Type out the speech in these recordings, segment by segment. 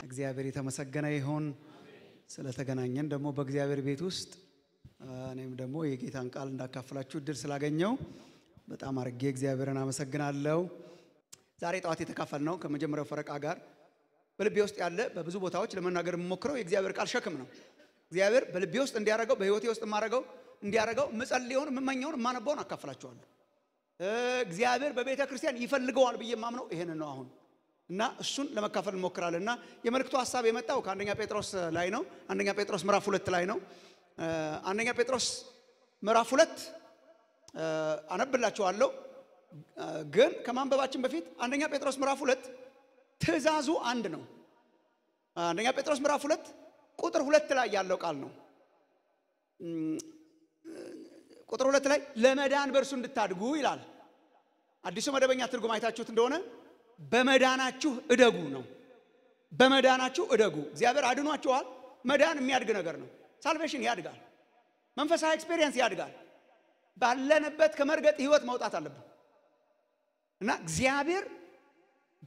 እግዚአብሔር የተመሰገነ ይሁን ስለተገናኘን ደግሞ በእግዚአብሔር ቤት ውስጥ እኔም ደግሞ የጌታን ቃል እንዳካፈላችሁ እድል ስላገኘው በጣም አርጌ እግዚአብሔርን አመሰግናለሁ። ዛሬ ጧት የተካፈልነው ከመጀመሪያው ፈረቃ ጋር በልቤ ውስጥ ያለ በብዙ ቦታዎች ለመናገር የምሞክረው የእግዚአብሔር ቃል ሸክም ነው። እግዚአብሔር በልቤ ውስጥ እንዲያረጋው በህይወቴ ውስጥ ማረጋው እንዲያረጋው መጸልየውን መመኘውን ማነበውን አካፈላችኋለሁ። እግዚአብሔር በቤተ ክርስቲያን ይፈልገዋል ብዬ ማምነው ይሄን ነው አሁን እና እሱን ለመካፈል እንሞክራለንና የመልእክቱ ሐሳብ የመጣው ከአንደኛ ጴጥሮስ ላይ ነው። አንደኛ ጴጥሮስ ምዕራፍ 2 ላይ ነው። አንደኛ ጴጥሮስ ምዕራፍ 2 አነብላችኋለሁ። ግን ከማንበባችን በፊት አንደኛ ጴጥሮስ ምዕራፍ 2 ትእዛዙ አንድ ነው። አንደኛ ጴጥሮስ ምዕራፍ 2 ቁጥር 2 ላይ ያለው ቃል ነው። ቁጥር 2 ላይ ለመዳን በእርሱ እንድታድጉ ይላል። አዲሱ መደበኛ ትርጉም አይታችሁት እንደሆነ በመዳናችሁ እደጉ ነው። በመዳናችሁ እደጉ። እግዚአብሔር አድኗችኋል። መዳን የሚያድግ ነገር ነው። ሳልቬሽን ያድጋል። መንፈሳዊ ኤክስፒሪየንስ ያድጋል። ባለንበት ከመርገጥ ህይወት መውጣት አለብን እና እግዚአብሔር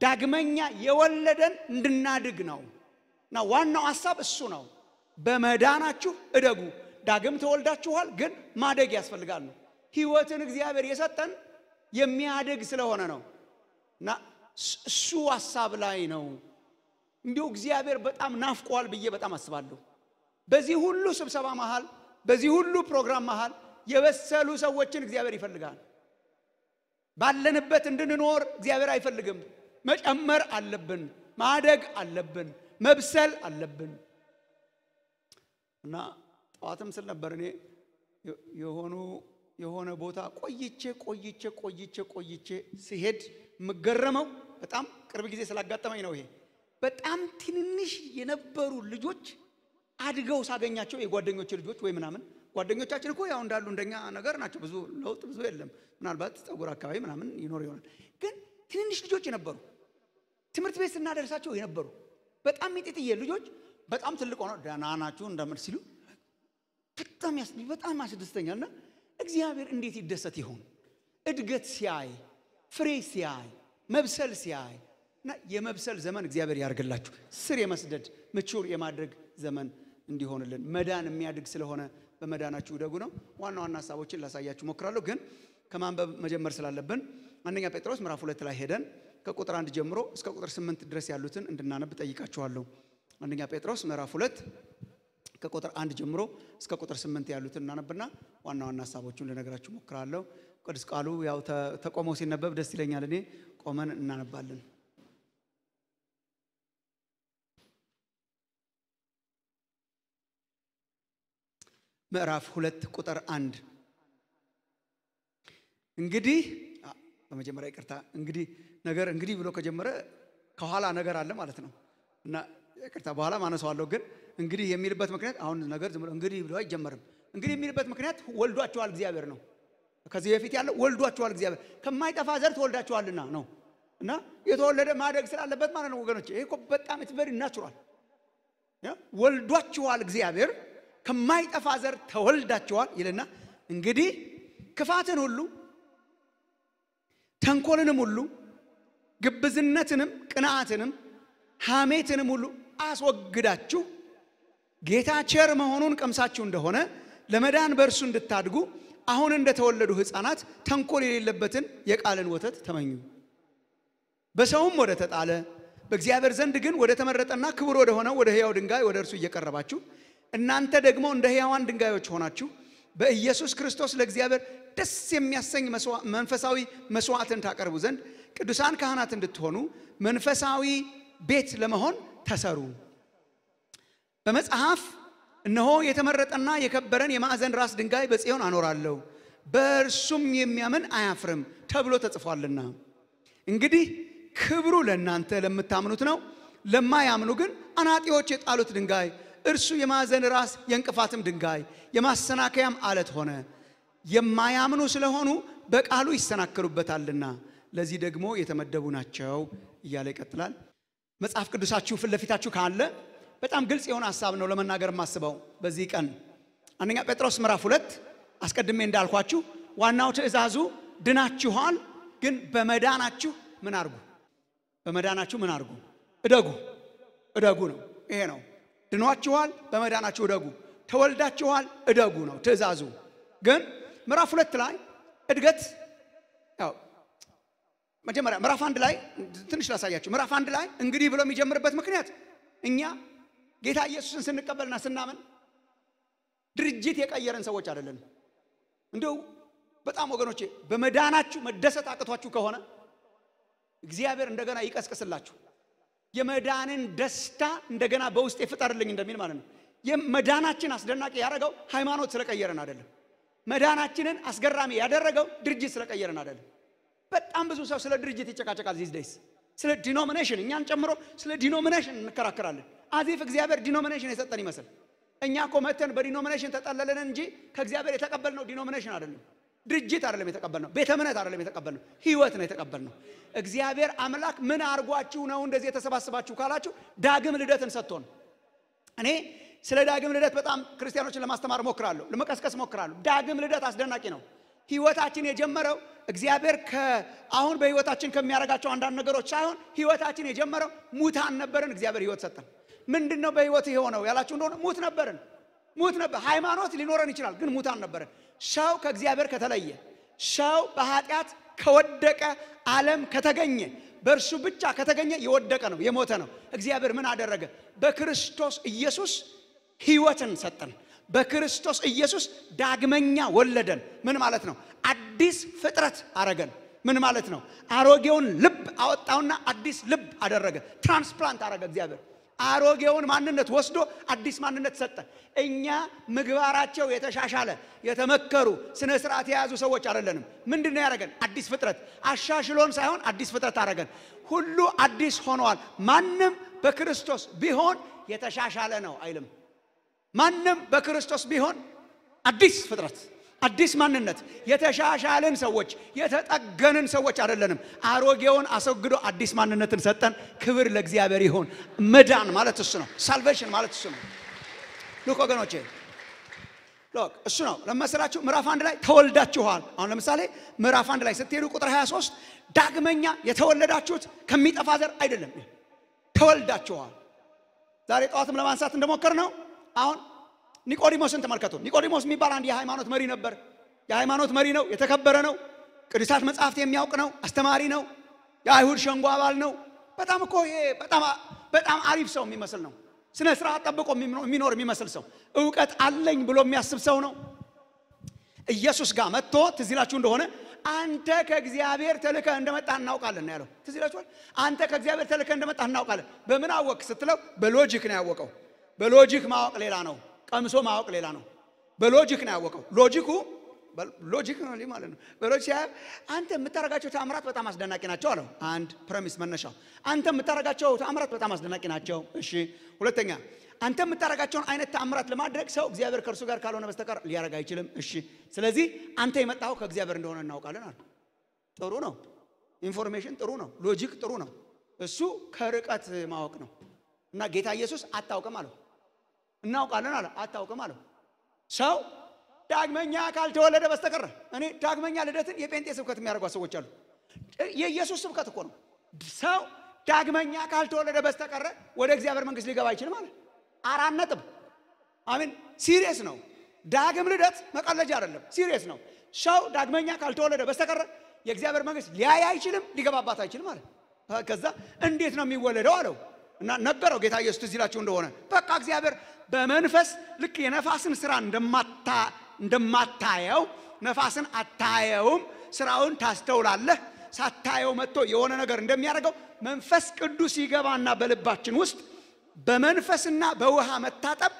ዳግመኛ የወለደን እንድናድግ ነው እና ዋናው ሐሳብ እሱ ነው። በመዳናችሁ እደጉ። ዳግም ተወልዳችኋል፣ ግን ማደግ ያስፈልጋል ነው። ህይወትን እግዚአብሔር የሰጠን የሚያድግ ስለሆነ ነው እና እሱ ሐሳብ ላይ ነው። እንዲሁ እግዚአብሔር በጣም ናፍቋል ብዬ በጣም አስባለሁ። በዚህ ሁሉ ስብሰባ መሃል፣ በዚህ ሁሉ ፕሮግራም መሃል የበሰሉ ሰዎችን እግዚአብሔር ይፈልጋል። ባለንበት እንድንኖር እግዚአብሔር አይፈልግም። መጨመር አለብን፣ ማደግ አለብን፣ መብሰል አለብን እና ጠዋትም ስል ነበር እኔ የሆነ ቦታ ቆይቼ ሲሄድ ምገረመው በጣም ቅርብ ጊዜ ስላጋጠመኝ ነው። ይሄ በጣም ትንንሽ የነበሩ ልጆች አድገው ሳገኛቸው የጓደኞች ልጆች ወይ ምናምን ጓደኞቻችን እኮ ያው እንዳሉ እንደኛ ነገር ናቸው። ብዙ ለውጥ ብዙ የለም። ምናልባት ጸጉር አካባቢ ምናምን ይኖር ይሆናል። ግን ትንንሽ ልጆች የነበሩ ትምህርት ቤት ስናደርሳቸው የነበሩ በጣም ሚጢጥዬ ልጆች በጣም ትልቅ ሆነው ደህና ናችሁ እንደምን ሲሉ በጣም ያስደስተኛልና እግዚአብሔር እንዴት ይደሰት ይሆን? እድገት ሲያይ፣ ፍሬ ሲያይ፣ መብሰል ሲያይ እና የመብሰል ዘመን እግዚአብሔር ያርግላችሁ። ስር የመስደድ ምቹር የማድረግ ዘመን እንዲሆንልን መዳን የሚያድግ ስለሆነ በመዳናችሁ ደጉ ነው። ዋና ሐሳቦችን ላሳያችሁ ሞክራለሁ። ግን ከማንበብ መጀመር ስላለብን አንደኛ ጴጥሮስ ምዕራፍ 2 ላይ ሄደን ከቁጥር 1 ጀምሮ እስከ ቁጥር 8 ድረስ ያሉትን እንድናነብ ጠይቃችኋለሁ። አንደኛ ጴጥሮስ ምዕራፍ 2 ከቁጥር 1 ጀምሮ እስከ ቁጥር 8 ያሉትን እናነብና ዋና ሐሳቦችን ልነግራችሁ ሞክራለሁ። ቅዱስ ቃሉ ያው ተቆሞ ሲነበብ ደስ ይለኛል። እኔ ቆመን እናነባለን። ምዕራፍ 2 ቁጥር 1 እንግዲህ በመጀመሪያ ይቅርታ እንግዲህ ብሎ ከጀመረ ከኋላ ነገር አለ ማለት ነው እና ይቅርታ በኋላ ማነሳዋለሁ። ግን እንግዲህ የሚልበት ምክንያት አሁን ነገር ዝም ብሎ እንግዲህ ብሎ አይጀመርም። እንግዲህ የሚልበት ምክንያት ወልዷቸዋል እግዚአብሔር ነው። ከዚህ በፊት ያለው ወልዷቸዋል እግዚአብሔር ከማይጠፋ ዘር ተወልዳቸዋልና ነው እና የተወለደ ማደግ ስላለበት ማለት ነው ወገኖች። ይሄ እኮ በጣም ኢትስ ቬሪ ናቹራል። ወልዷቸዋል እግዚአብሔር ከማይጠፋ ዘር ተወልዳቸዋል ይልና እንግዲህ ክፋትን ሁሉ ተንኮልንም ሁሉ ግብዝነትንም ቅንዓትንም ሐሜትንም ሁሉ አስወግዳችሁ ጌታ ቸር መሆኑን ቀምሳችሁ እንደሆነ ለመዳን በእርሱ እንድታድጉ አሁን እንደተወለዱ ሕፃናት ተንኮል የሌለበትን የቃልን ወተት ተመኙ። በሰውም ወደ ተጣለ በእግዚአብሔር ዘንድ ግን ወደ ተመረጠና ክቡር ወደ ሆነው ወደ ሕያው ድንጋይ ወደ እርሱ እየቀረባችሁ እናንተ ደግሞ እንደ ሕያዋን ድንጋዮች ሆናችሁ በኢየሱስ ክርስቶስ ለእግዚአብሔር ደስ የሚያሰኝ መንፈሳዊ መስዋዕትን ታቀርቡ ዘንድ ቅዱሳን ካህናት እንድትሆኑ መንፈሳዊ ቤት ለመሆን ተሰሩ። በመጽሐፍ እነሆ የተመረጠና የከበረን የማዕዘን ራስ ድንጋይ በጽዮን አኖራለሁ በእርሱም የሚያምን አያፍርም ተብሎ ተጽፏልና። እንግዲህ ክብሩ ለእናንተ ለምታምኑት ነው። ለማያምኑ ግን አናጢዎች የጣሉት ድንጋይ እርሱ የማዕዘን ራስ የእንቅፋትም ድንጋይ የማሰናከያም አለት ሆነ። የማያምኑ ስለሆኑ በቃሉ ይሰናከሉበታልና ለዚህ ደግሞ የተመደቡ ናቸው እያለ ይቀጥላል። መጽሐፍ ቅዱሳችሁ ፊት ለፊታችሁ ካለ በጣም ግልጽ የሆነ ሐሳብ ነው ለመናገር ማስበው በዚህ ቀን። አንደኛ ጴጥሮስ ምዕራፍ 2 አስቀድሜ እንዳልኳችሁ ዋናው ትእዛዙ ድናችኋል፣ ግን በመዳናችሁ ምን አርጉ? በመዳናችሁ ምን አርጉ? እደጉ። እደጉ ነው። ይሄ ነው ድኗችኋል፣ በመዳናችሁ እደጉ፣ ተወልዳችኋል፣ እደጉ ነው ትእዛዙ። ግን ምዕራፍ 2 ላይ እድገት ያው መጀመሪያ ምዕራፍ 1 ላይ ትንሽ ላሳያችሁ። ምዕራፍ 1 ላይ እንግዲህ ብሎ የሚጀምርበት ምክንያት እኛ ጌታ ኢየሱስን ስንቀበልና ስናምን ድርጅት የቀየረን ሰዎች አይደለም። እንደው በጣም ወገኖቼ በመዳናችሁ መደሰት አቅቷችሁ ከሆነ እግዚአብሔር እንደገና ይቀስቅስላችሁ። የመዳንን ደስታ እንደገና በውስጥ ይፈጠርልኝ እንደሚል ማለት ነው። የመዳናችን አስደናቂ ያደረገው ሃይማኖት ስለቀየረን አይደለም። መዳናችንን አስገራሚ ያደረገው ድርጅት ስለቀየረን አይደለም። በጣም ብዙ ሰው ስለ ድርጅት ይጨቃጨቃል these days። ስለ ዲኖሚኔሽን እኛን ጨምሮ ስለ ዲኖሚኔሽን እንከራከራለን። አዚፍ እግዚአብሔር ዲኖሚኔሽን የሰጠን ይመስል እኛ እኮ መተን በዲኖሚኔሽን ተጠለለን እንጂ ከእግዚአብሔር የተቀበልነው ዲኖሚኔሽን አይደለም፣ ድርጅት አይደለም የተቀበልነው፣ ቤተ እምነት አይደለም የተቀበልነው፣ ህይወት ነው የተቀበልነው። እግዚአብሔር አምላክ ምን አርጓችሁ ነው እንደዚህ የተሰባሰባችሁ ካላችሁ ዳግም ልደትን ሰጥቶን። እኔ ስለ ዳግም ልደት በጣም ክርስቲያኖችን ለማስተማር ሞክራለሁ፣ ለመቀስቀስ ሞክራለሁ። ዳግም ልደት አስደናቂ ነው። ህይወታችን የጀመረው እግዚአብሔር አሁን በህይወታችን ከሚያረጋቸው አንዳንድ ነገሮች ሳይሆን ህይወታችን የጀመረው ሙታን ነበርን፣ እግዚአብሔር ህይወት ሰጠን። ምንድነው በህይወት የሆነው ያላችሁ እንደሆነ ሙት ነበርን። ሙት ነበር። ሃይማኖት ሊኖረን ይችላል፣ ግን ሙታን ነበርን። ሰው ከእግዚአብሔር ከተለየ፣ ሰው በኃጢአት ከወደቀ ዓለም ከተገኘ፣ በእርሱ ብቻ ከተገኘ የወደቀ ነው፣ የሞተ ነው። እግዚአብሔር ምን አደረገ? በክርስቶስ ኢየሱስ ህይወትን ሰጠን። በክርስቶስ ኢየሱስ ዳግመኛ ወለደን። ምን ማለት ነው? አዲስ ፍጥረት አረገን። ምን ማለት ነው? አሮጌውን ልብ አወጣውና አዲስ ልብ አደረገ። ትራንስፕላንት አረገ እግዚአብሔር። አሮጌውን ማንነት ወስዶ አዲስ ማንነት ሰጠ። እኛ ምግባራቸው የተሻሻለ የተመከሩ ስነ ስርዓት የያዙ ሰዎች አይደለንም። ምንድነው ያረገን? አዲስ ፍጥረት። አሻሽሎን ሳይሆን አዲስ ፍጥረት አረገን። ሁሉ አዲስ ሆኗል። ማንም በክርስቶስ ቢሆን የተሻሻለ ነው አይልም። ማንም በክርስቶስ ቢሆን አዲስ ፍጥረት፣ አዲስ ማንነት፣ የተሻሻለን ሰዎች፣ የተጠገንን ሰዎች አይደለንም። አሮጌውን አስወግዶ አዲስ ማንነትን ሰጠን። ክብር ለእግዚአብሔር ይሁን። መዳን ማለት እሱ ነው። ሳልቬሽን ማለት እሱ ነው። ሉክ ወገኖቼ ሉክ እሱ ነው። ለመሰላችሁ ምዕራፍ 1 ላይ ተወልዳችኋል። አሁን ለምሳሌ ምዕራፍ 1 ላይ ስትሄዱ ቁጥር 23 ዳግመኛ የተወለዳችሁት ከሚጠፋ ዘር አይደለም፣ ተወልዳችኋል። ዛሬ ጠዋትም ለማንሳት እንደሞከር ነው። አሁን ኒቆዲሞስን ተመልከቱ። ኒቆዲሞስ የሚባል አንድ የሃይማኖት መሪ ነበር። የሃይማኖት መሪ ነው፣ የተከበረ ነው፣ ቅዱሳት መጻሕፍት የሚያውቅ ነው፣ አስተማሪ ነው፣ የአይሁድ ሸንጎ አባል ነው። በጣም እኮ ይሄ በጣም አሪፍ ሰው የሚመስል ነው። ስነ ስርዓት ጠብቆ የሚኖር የሚመስል ሰው፣ ዕውቀት አለኝ ብሎ የሚያስብ ሰው ነው። ኢየሱስ ጋር መጥቶ ትዝ ይላችሁ እንደሆነ አንተ ከእግዚአብሔር ተልከህ እንደመጣህ እናውቃለን ያለው። ትዝ ይላችኋል። አንተ ከእግዚአብሔር ተልከህ እንደመጣህ እናውቃለን። በምን አወቅ ስትለው በሎጂክ ነው ያወቀው። በሎጂክ ማወቅ ሌላ ነው፣ ቀምሶ ማወቅ ሌላ ነው። በሎጂክ ነው ያወቀው። ሎጂክ ነው ማለት ነው። በሎጂክ አንተ የምታረጋቸው ተአምራት በጣም አስደናቂ ናቸው አለው። አንድ ፕሬሚስ መነሻው አንተ የምታረጋቸው ተአምራት በጣም አስደናቂ ናቸው። እሺ፣ ሁለተኛ አንተ የምታረጋቸውን አይነት ተአምራት ለማድረግ ሰው እግዚአብሔር ከእርሱ ጋር ካልሆነ በስተቀር ሊያረጋ አይችልም። እሺ፣ ስለዚህ አንተ የመጣው ከእግዚአብሔር እንደሆነ እናውቃለን አለ። ጥሩ ነው። ኢንፎርሜሽን ጥሩ ነው። ሎጂክ ጥሩ ነው። እሱ ከርቀት ማወቅ ነው። እና ጌታ ኢየሱስ አታውቅም አለው። እናውቃለን አለ። አታውቅም አለው። ሰው ዳግመኛ ካልተወለደ በስተቀር እኔ ዳግመኛ ልደትን የጴንጤ ስብከት የሚያደርጉ ሰዎች አሉ። የኢየሱስ ስብከት እኮ ነው። ሰው ዳግመኛ ካልተወለደ በስተቀር ወደ እግዚአብሔር መንግስት ሊገባ አይችልም ማለት 4 ነጥብ። አሜን። ሲሪየስ ነው። ዳግም ልደት መቀለጃ አይደለም፣ ሲሪየስ ነው። ሰው ዳግመኛ ካልተወለደ በስተቀር የእግዚአብሔር መንግስት ሊያይ አይችልም፣ ሊገባባት አይችልም ማለት። ከዛ እንዴት ነው የሚወለደው አለው እና ነገረው ጌታ ኢየሱስ ትዝ ይላችሁ እንደሆነ በቃ እግዚአብሔር በመንፈስ ልክ የነፋስን ስራ እንደማታየው ነፋስን አታየውም፣ ስራውን ታስተውላለህ። ሳታየው መጥቶ የሆነ ነገር እንደሚያደርገው መንፈስ ቅዱስ ይገባና በልባችን ውስጥ በመንፈስና በውሃ መታጠብ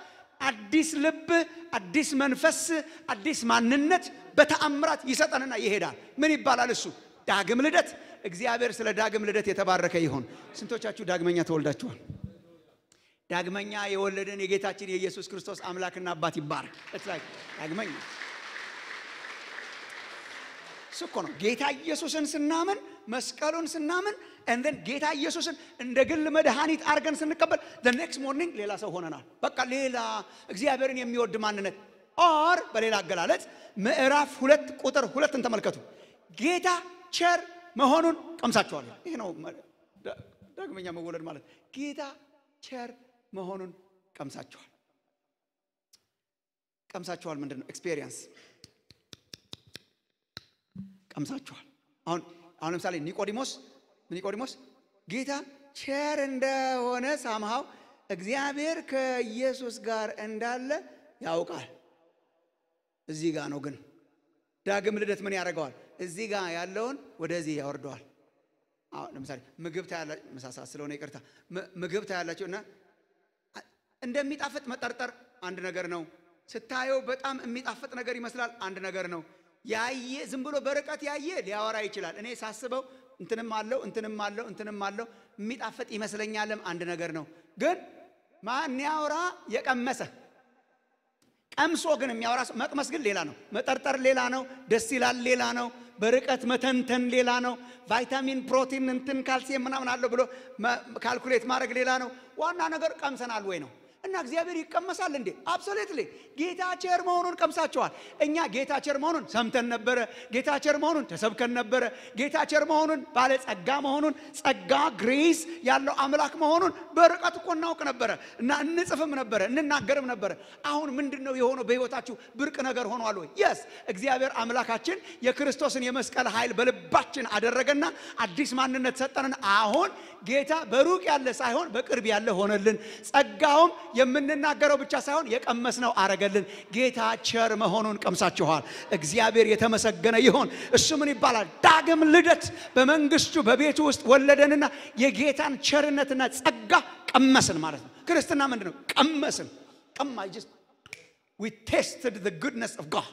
አዲስ ልብ፣ አዲስ መንፈስ፣ አዲስ ማንነት በተአምራት ይሰጠንና ይሄዳል። ምን ይባላል እሱ? ዳግም ልደት። እግዚአብሔር ስለ ዳግም ልደት የተባረከ ይሁን። ስንቶቻችሁ ዳግመኛ ተወልዳችኋል? ዳግመኛ የወለደን የጌታችን የኢየሱስ ክርስቶስ አምላክና አባት ይባረክ። ዳግመኛ እኮ ነው ጌታ ኢየሱስን ስናምን፣ መስቀሉን ስናምን እንደን ጌታ ኢየሱስን እንደ ግል መድኃኒት አርገን ስንቀበል the next morning ሌላ ሰው ሆነናል። በቃ ሌላ እግዚአብሔርን የሚወድ ማንነት። ኦር በሌላ አገላለጽ ምዕራፍ 2 ቁጥር 2ን ተመልከቱ። ጌታ ቸር መሆኑን ቀምሳችኋል። ይሄ ነው ዳግመኛ መወለድ ማለት። ጌታ ቸር መሆኑን ቀምሳችኋል። ቀምሳችኋል ምንድነው? ኤክስፒሪየንስ ቀምሳችኋል። አሁን ለምሳሌ ኒቆዲሞስ ጌታ ቸር እንደሆነ ሳምሃው እግዚአብሔር ከኢየሱስ ጋር እንዳለ ያውቃል። እዚህ ጋር ነው ግን ዳግም ልደት ምን ያደርገዋል? እዚህ ጋር ያለውን ወደዚህ ያወርደዋል። ለምሳሌ ምግብ ታያላችሁ፣ መሳሳት ስለሆነ ይቅርታ። ምግብ ታያላችሁና እንደሚጣፍጥ መጠርጠር አንድ ነገር ነው። ስታየው በጣም የሚጣፍጥ ነገር ይመስላል አንድ ነገር ነው። ያየ ዝም ብሎ በርቀት ያየ ሊያወራ ይችላል። እኔ ሳስበው እንትንም አለው የሚጣፍጥ ይመስለኛልም አንድ ነገር ነው። ግን ማን ያወራ? የቀመሰ ቀምሶ ግን የሚያወራ መቅመስ ግን ሌላ ነው። መጠርጠር ሌላ ነው። ደስ ይላል ሌላ ነው። በርቀት መተንተን ሌላ ነው። ቫይታሚን ፕሮቲን እንትን ካልሲየም ምናምን አለው ብሎ ካልኩሌት ማድረግ ሌላ ነው። ዋና ነገር ቀምሰናል ወይ ነው። እና እግዚአብሔር ይቀመሳል እንዴ? አብሶሉትሊ። ጌታ ቸር መሆኑን ቀምሳቸዋል። እኛ ጌታ ቸር መሆኑን ሰምተን ነበረ። ጌታ ቸር መሆኑን ተሰብከን ነበረ። ጌታ ቸር መሆኑን ባለ ጸጋ መሆኑን ጸጋ ግሬስ ያለው አምላክ መሆኑን በርቀት እኮ እናውቅ ነበረ እና እንጽፍም ነበረ እንናገርም ነበረ። አሁን ምንድነው የሆነው? በህይወታችሁ ብርቅ ነገር ሆኗል ወይ? yes እግዚአብሔር አምላካችን የክርስቶስን የመስቀል ኃይል በልባችን አደረገና አዲስ ማንነት ሰጠን። አሁን ጌታ በሩቅ ያለ ሳይሆን በቅርብ ያለ ሆነልን። ጸጋውም የምንናገረው ብቻ ሳይሆን የቀመስነው አረገልን። ጌታ ቸር መሆኑን ቀምሳችኋል። እግዚአብሔር የተመሰገነ ይሁን። እሱ ምን ይባላል? ዳግም ልደት በመንግስቱ በቤቱ ውስጥ ወለደንና የጌታን ቸርነትና ጸጋ ቀመስን ማለት ነው። ክርስትና ምንድነው? ቀመስን። we tasted the goodness of God.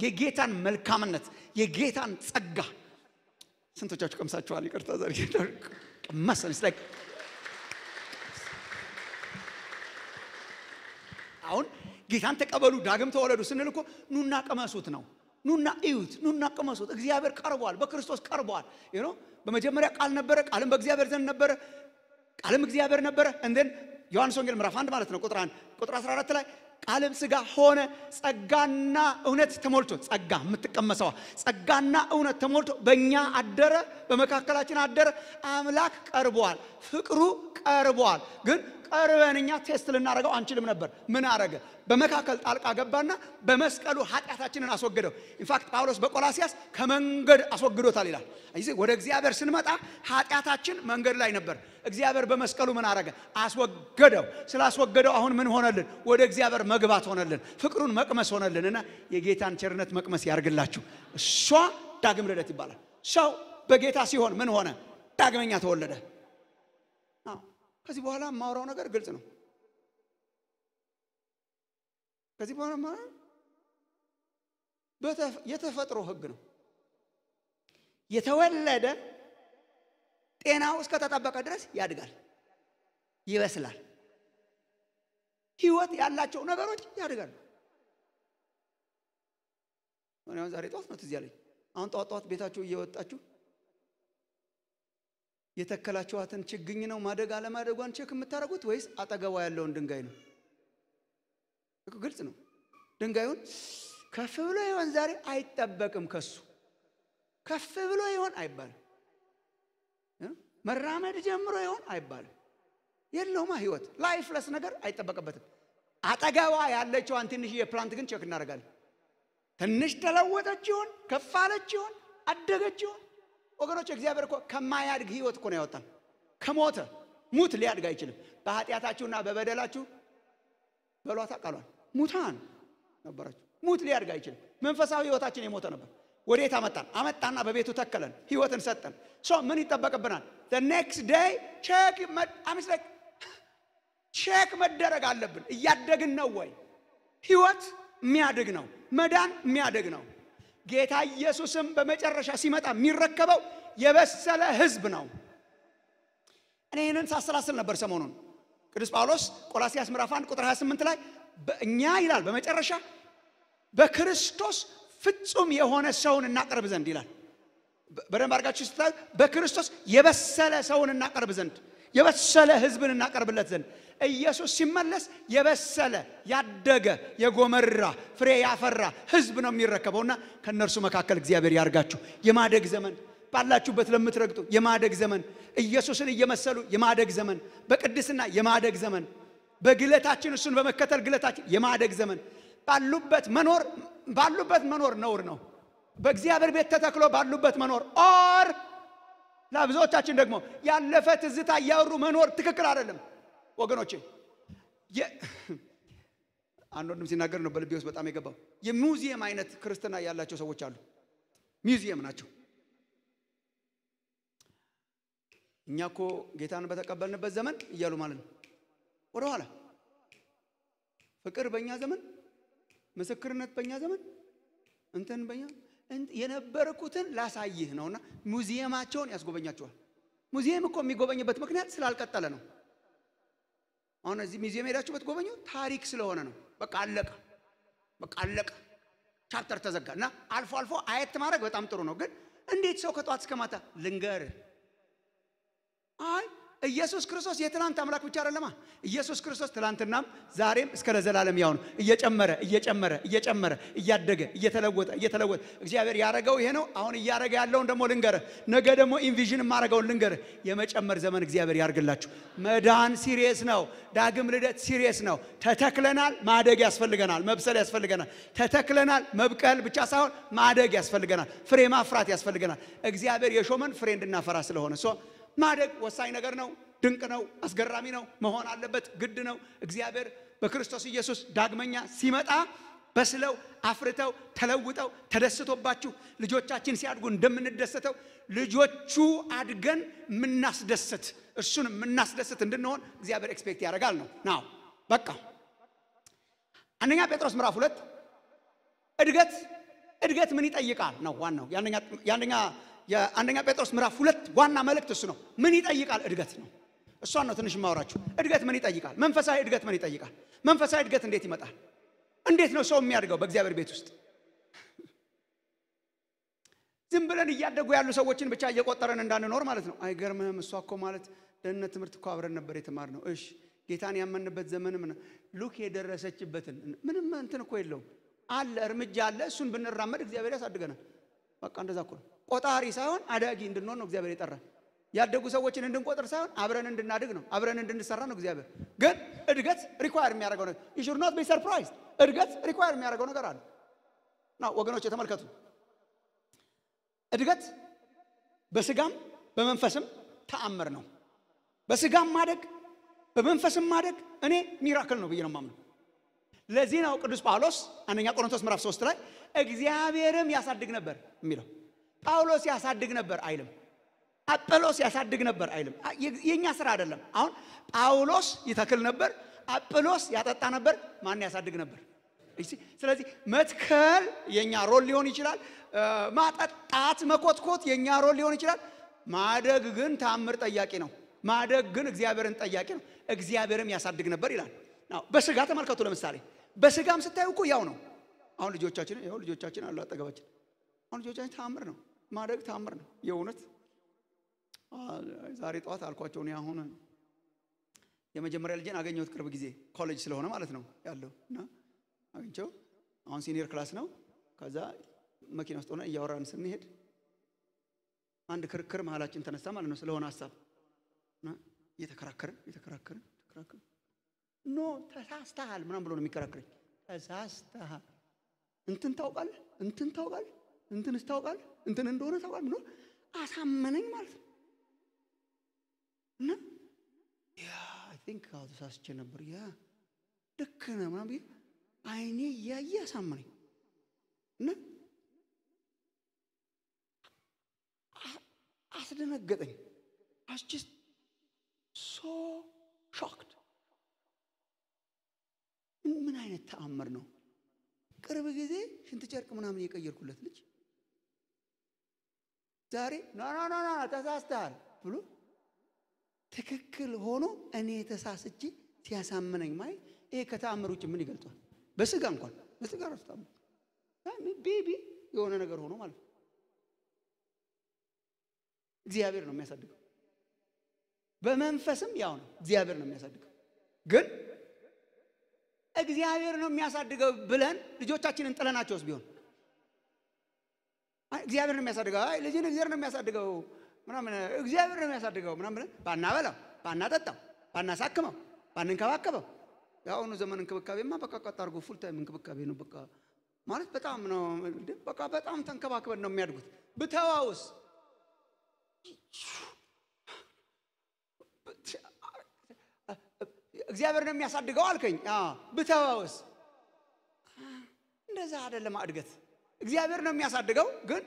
የጌታን መልካምነት የጌታን ጸጋ ስንቶቻችሁ ቀምሳችኋል? ይቅርታ ዛሬ ቀመስን። it's like አሁን ጌታን ተቀበሉ ዳግም ተወለዱ ስንል እኮ ኑና ቀመሱት ነው። ኑና እዩት፣ ኑና ቀመሱት። እግዚአብሔር ቀርቧል፣ በክርስቶስ ቀርቧል። በመጀመሪያ ቃል ነበረ፣ ቃልም በእግዚአብሔር ዘንድ ነበረ፣ ቃልም እግዚአብሔር ነበረ። እንደን ዮሐንስ ወንጌል ምዕራፍ 1 ማለት ነው ቁጥር 1 ቁጥር 14 ላይ ቃልም ሥጋ ሆነ ጸጋና እውነት ተሞልቶ፣ ጸጋ የምትቀመሰዋ ጸጋና እውነት ተሞልቶ በእኛ አደረ፣ በመካከላችን አደረ። አምላክ ቀርቧል፣ ፍቅሩ ቀርቧል። ግን ቀርበንኛ ቴስት ልናረጋው አንችልም ነበር። ምን አረገ? በመካከል ጣልቃ ገባና በመስቀሉ ኃጢአታችንን አስወገደው። ኢንፋክት ጳውሎስ በቆላሲያስ ከመንገድ አስወግዶታል ይላል። እዚህ ወደ እግዚአብሔር ስንመጣ ኃጢአታችን መንገድ ላይ ነበር። እግዚአብሔር በመስቀሉ ምን አረገ? አስወገደው። ስላስወገደው አሁን ምን ሆነልን? ወደ እግዚአብሔር መግባት ሆነልን፣ ፍቅሩን መቅመስ ሆነልንና የጌታን ቸርነት መቅመስ ያርግላችሁ። እሷ ዳግም ልደት ይባላል። ሰው በጌታ ሲሆን ምን ሆነ? ዳግመኛ ተወለደ። ከዚህ በኋላ ማውራው ነገር ግልጽ ነው። ከዚህ በኋላ የተፈጥሮ ህግ ነው። የተወለደ ጤናው እስከ ተጠበቀ ድረስ ያድጋል፣ ይበስላል። ህይወት ያላቸው ነገሮች ያድጋሉ። አሁን ዛሬ ጧት ነው ትዝ ያለኝ። አሁን ጧት ቤታችሁ እየወጣችሁ የተከላችኋትን ችግኝ ነው ማደግ አለማደጓን ቼክ የምታረጉት ወይስ አጠገቧ ያለውን ድንጋይ ነው? እኮ ግልጽ ነው። ድንጋዩን ከፍ ብሎ ይሆን ዛሬ አይጠበቅም። ከሱ ከፍ ብሎ ይሆን አይባልም። መራመድ ጀምሮ ይሆን አይባልም። የለውማ ህይወት ላይፍለስ ነገር አይጠበቅበትም። አጠገቧ ያለችዋን ትንሽ የፕላንት ግን ቼክ እናደርጋለን። ትንሽ ተለወጠች ይሆን? ከፍ አለች ይሆን? አደገች ይሆን? ወገኖች እግዚአብሔር እኮ ከማያድግ ህይወት እኮ ነው ያወጣን። ከሞተ ሙት ሊያድግ አይችልም። በኃጢአታችሁና በበደላችሁ በሏታ ቃሏል ሙታን ነበራችሁ። ሙት ሊያድግ አይችልም። መንፈሳዊ ህይወታችን የሞተ ነበር። ወዴት አመጣና በቤቱ ተከለን፣ ህይወትን ሰጠን። ምን ይጠበቅብናል? the next day ቼክ መደረግ አለብን። እያደግን ነው ወይ? ህይወት የሚያድግ ነው፣ መዳን የሚያድግ ነው። ጌታ ኢየሱስም በመጨረሻ ሲመጣ የሚረከበው የበሰለ ህዝብ ነው። እኔ ይህንን ሳሰላስል ነበር ሰሞኑን። ቅዱስ ጳውሎስ ቆላሲያስ ምዕራፍ 1 ቁጥር 28 ላይ እኛ ይላል በመጨረሻ በክርስቶስ ፍጹም የሆነ ሰውን እናቀርብ ዘንድ ይላል። በደንብ አድርጋችሁ ስታዩ በክርስቶስ የበሰለ ሰውን እናቀርብ ዘንድ፣ የበሰለ ህዝብን እናቀርብለት ዘንድ ኢየሱስ ሲመለስ የበሰለ ያደገ የጎመራ ፍሬ ያፈራ ህዝብ ነው የሚረከበውና ከነርሱ መካከል እግዚአብሔር ያርጋችሁ። የማደግ ዘመን ባላችሁበት ለምትረግጡ የማደግ ዘመን ኢየሱስን እየመሰሉ የማደግ ዘመን በቅድስና የማደግ ዘመን በግለታችን እሱን በመከተል ግለታችን የማደግ ዘመን ባሉበት መኖር ነውር ነው በእግዚአብሔር ቤት ተተክሎ ባሉበት መኖር ኦር ለብዙዎቻችን ደግሞ ያለፈ ትዝታ ያወሩ መኖር ትክክል አይደለም ወገኖቼ አንዶንም ሲናገር ነው በልቤ ውስጥ በጣም የገባው የሙዚየም አይነት ክርስትና ያላቸው ሰዎች አሉ ሙዚየም ናቸው እኛኮ ጌታን በተቀበልንበት ዘመን እያሉ ማለት ነው ወደ ኋላ ፍቅር በእኛ ዘመን ምስክርነት በእኛ ዘመን እንትን በእኛ የነበርኩትን ላሳይህ ነውና ሙዚየማቸውን ያስጎበኛቸዋል ሙዚየም እኮ የሚጎበኝበት ምክንያት ስላልቀጠለ ነው አሁን እዚህ ሙዚየም ሄዳችሁ ብትጎበኙ ታሪክ ስለሆነ ነው በቃ አለቀ ቻፕተር ተዘጋና አልፎ አየት ማድረግ በጣም ጥሩ ነው ግን እንዴት ሰው ከጧት እስከ ማታ ልንገር አይ ኢየሱስ ክርስቶስ የትላንት አምላክ ብቻ አይደለም ኢየሱስ ክርስቶስ ትላንትናም ዛሬም እስከ ለዘላለም ያው ነው እየጨመረ እያደገ እየተለወጠ እግዚአብሔር ያረጋው ይሄ ነው አሁን ያረጋ ያለውን ደግሞ ልንገር ነገ ደግሞ ኢንቪዥን ማረጋውን ልንገር የመጨመር ዘመን እግዚአብሔር ያርግላችሁ መዳን ሲሪየስ ነው ዳግም ልደት ሲሪየስ ነው ተተክለናል ማደግ ያስፈልገናል መብሰል ያስፈልገናል ተተክለናል መብቀል ብቻ ሳይሆን ማደግ ያስፈልገናል ፍሬ ማፍራት ያስፈልገናል እግዚአብሔር የሾመን ፍሬ እንድናፈራ ስለሆነ ማደግ ወሳኝ ነገር ነው ድንቅ ነው አስገራሚ ነው መሆን አለበት ግድ ነው እግዚአብሔር በክርስቶስ ኢየሱስ ዳግመኛ ሲመጣ በስለው አፍርተው ተለውጠው ተደስቶባችሁ ልጆቻችን ሲያድጉ እንደምንደሰተው ልጆቹ አድገን ምናስደስት እሱን ምናስደስት እንድንሆን እግዚአብሔር ኤክስፔክት ያደርጋል ነው በቃ አንደኛ ጴጥሮስ ምዕራፍ 2 እድገት ምን ይጠይቃል ነው ዋናው የአንደኛ ጴጥሮስ ምዕራፍ 2 ዋና መልእክት እሱ ነው ምን ይጠይቃል እድገት ነው እሷን ነው ትንሽ ማወራችሁ እድገት ምን ይጠይቃል መንፈሳዊ እድገት ምን ይጠይቃል መንፈሳዊ እድገት እንዴት ይመጣል እንዴት ነው ሰው የሚያድገው በእግዚአብሔር ቤት ውስጥ ዝም ብለን እያደጉ ያሉ ሰዎችን ብቻ እየቆጠረን እንዳንኖር ማለት ነው አይገርምህም እሷ እኮ ማለት ደህንነት ትምህርት እኮ አብረን ነበር የተማርነው እሺ ጌታን ያመንበት ዘመንም ሉክ የደረሰችበትን ምንም እንትን እኮ የለውም አለ እርምጃ አለ እሱን ብንራመድ እግዚአብሔር ያሳድገናል በቃ እንደዛ እኮ ነው ቆጣሪ ሳይሆን አዳጊ እንድንሆን ነው እግዚአብሔር የጠራን ያደጉ ሰዎችን እንድንቆጥር ሳይሆን አብረን እንድናድግ ነው አብረን እንድንሰራ ነው እግዚአብሔር ግን እድገት ሪኳየር የሚያደርገው ነገር you should not be surprised እድገት ሪኳየር የሚያደርገው ነገር አለ ነው ወገኖች ተመልከቱ እድገት በስጋም በመንፈስም ተአምር ነው በስጋም ማደግ በመንፈስም ማደግ እኔ ሚራክል ነው ብዬ ነው ማምነው ለዚህ ነው ቅዱስ ጳውሎስ አንደኛ ቆሮንቶስ ምዕራፍ 3 ላይ እግዚአብሔርም ያሳድግ ነበር የሚለው ጳውሎስ ያሳድግ ነበር አይልም አጵሎስ ያሳድግ ነበር አይልም የኛ ስራ አይደለም አሁን ጳውሎስ ይተክል ነበር አጵሎስ ያጠጣ ነበር ማን ያሳድግ ነበር ስለዚህ መትከል የኛ ሮል ሊሆን ይችላል ማጠጣት መኮትኮት የኛ ሮል ሊሆን ይችላል ማደግ ግን ተአምር ጠያቂ ነው ማደግ ግን እግዚአብሔርን ጠያቂ ነው እግዚአብሔርም ያሳድግ ነበር ይላል ነው በስጋ ተመልከቱ ለምሳሌ በስጋም ስታዩ እኮ ያው ነው አሁን ልጆቻችን አሉ አጠገባችን አሁን ልጆቻችን ተአምር ነው ማደግ ተአምር ነው የእውነት ዛሬ ጧት አልኳቸው ነው አሁን የመጀመሪያ ልጄን አገኘሁት ቅርብ ጊዜ ኮሌጅ ስለሆነ ማለት ነው ያለውና አግኝቼው አሁን ሲኒየር ክላስ ነው ከዛ መኪና ውስጥ ሆነ እያወራን ስንሄድ አንድ ክርክር መሀላችን ተነሳ ማለት ነው ስለሆነ ሐሳብ እና እየተከራከርን ኖ ተሳስተሃል ምናምን ብሎ ነው የሚከራከረኝ ተሳስተሃል እንትን ታውቃለህ እንትን እንደሆነ ታውቃለህ ነው አሳመነኝ ማለት ነው እና I think how ተሳስቼ ነበር ልክ ነው ምናምን ብዬ አይኔ እያየ አሳመነኝ እና አስደነገጠኝ I was just so shocked ምን አይነት ተአምር ነው ቅርብ ጊዜ ሽንት ጨርቅ ምናምን የቀየርኩለት ልጅ ዛሬ ና ተሳስተሃል ብሎ ትክክል ሆኖ እኔ ተሳስቼ ሲያሳምነኝ ማለት ይሄ ከተአምር ውጭ ምን ይገልጣል በስጋ እንኳን በስጋ ረፍታም ቤቢ የሆነ ነገር ሆኖ ማለት እግዚአብሔር ነው የሚያሳድገው በመንፈስም ያው ነው እግዚአብሔር ነው የሚያሳድገው ግን እግዚአብሔር ነው የሚያሳድገው ብለን ልጆቻችንን ጥለናቸውስ ቢሆን እግዚአብሔር ነው የሚያሳድገው ልጅን እግዚአብሔር ነው የሚያሳድገው ምናምን እግዚአብሔር ነው የሚያሳድገው ምናምን ባናበላው ባናጠጣው ባናሳክመው ባንንከባከበው ያውኑ ዘመን እንክብካቤማ በቃ ቀጥ አድርጎ ፉል ታይም እንክብካቤ ነው በቃ ማለት በጣም ነው በቃ በጣም ተንከባክበን ነው የሚያድጉት ብተዋውስ እግዚአብሔር ነው የሚያሳድገው አልከኝ ብተዋውስ እንደዛ አይደለም እድገት እግዚአብሔር ነው የሚያሳድገው ግን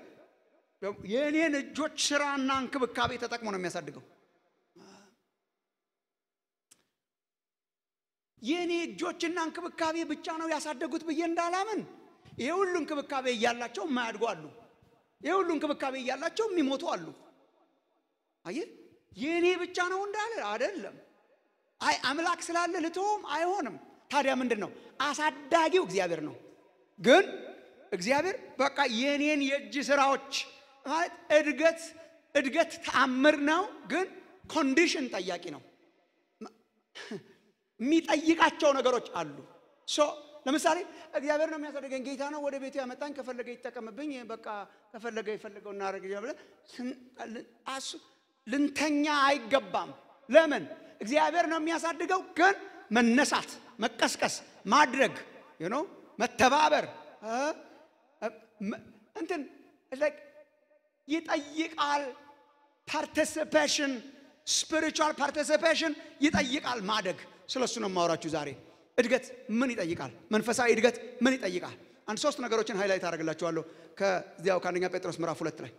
የኔን እጆች ስራና እንክብካቤ ተጠቅሞ ነው የሚያሳድገው የኔ እጆችና እንክብካቤ ብቻ ነው ያሳደጉት ብዬ እንዳላምን ይሄ ሁሉ እንክብካቤ እያላቸው ማያድጉ አሉ ይሄ ሁሉ እንክብካቤ እያላቸው የሚሞቱ አሉ አየ የኔ ብቻ ነው እንዳለ አይደለም አይ አምላክ ስላለ ልቶም አይሆንም ታዲያ ምንድነው አሳዳጊው እግዚአብሔር ነው ግን እግዚአብሔር በቃ የኔን የእጅ ስራዎች ማለት እድገት ተአምር ነው ግን ኮንዲሽን ጠያቂ ነው የሚጠይቃቸው ነገሮች አሉ ሶ ለምሳሌ እግዚአብሔር ነው የሚያሳድገኝ ጌታ ነው ወደ ቤቱ ያመጣኝ ከፈለገ ይተቀምብኝ በቃ ከፈለገ ይፈልገው እናረግ ይላል ልንተኛ አይገባም ለምን እግዚአብሔር ነው የሚያሳድገው ግን መነሳት መቀስቀስ ማድረግ መተባበር እንትን ይጠይቃል participation spiritual participation ይጠይቃል ማደግ ስለሱ ነው ማወራችሁ ዛሬ እድገት ምን ይጠይቃል መንፈሳዊ እድገት ምን ይጠይቃል አንድ ሶስት ነገሮችን ሃይላይት አደርግላችኋለሁ ከዚያው ከአንደኛ ጴጥሮስ ምዕራፍ 2 ላይ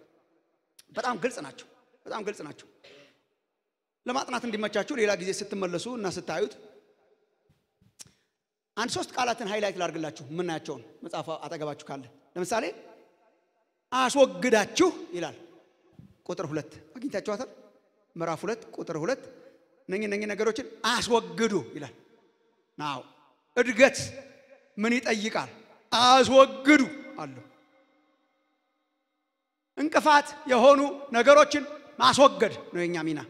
በጣም ግልጽ ናቸው ለማጥናት እንዲመቻችሁ ሌላ ጊዜ ስትመለሱ እና ስታዩት አንድ ሶስት ቃላትን ሃይላይት ላድርግላችሁ ምናያቸውን መጽሐፍ አጠገባችሁ ካለ ለምሳሌ አስወግዳችሁ ይላል ቁጥር 2 አግኝታችኋታል ምዕራፍ 2 ቁጥር 2 ነኝ ነገሮችን አስወግዱ ይላል ናው እድገት ምን ይጠይቃል አስወግዱ አሉ እንቅፋት የሆኑ ነገሮችን ማስወገድ ነው የኛ ሚና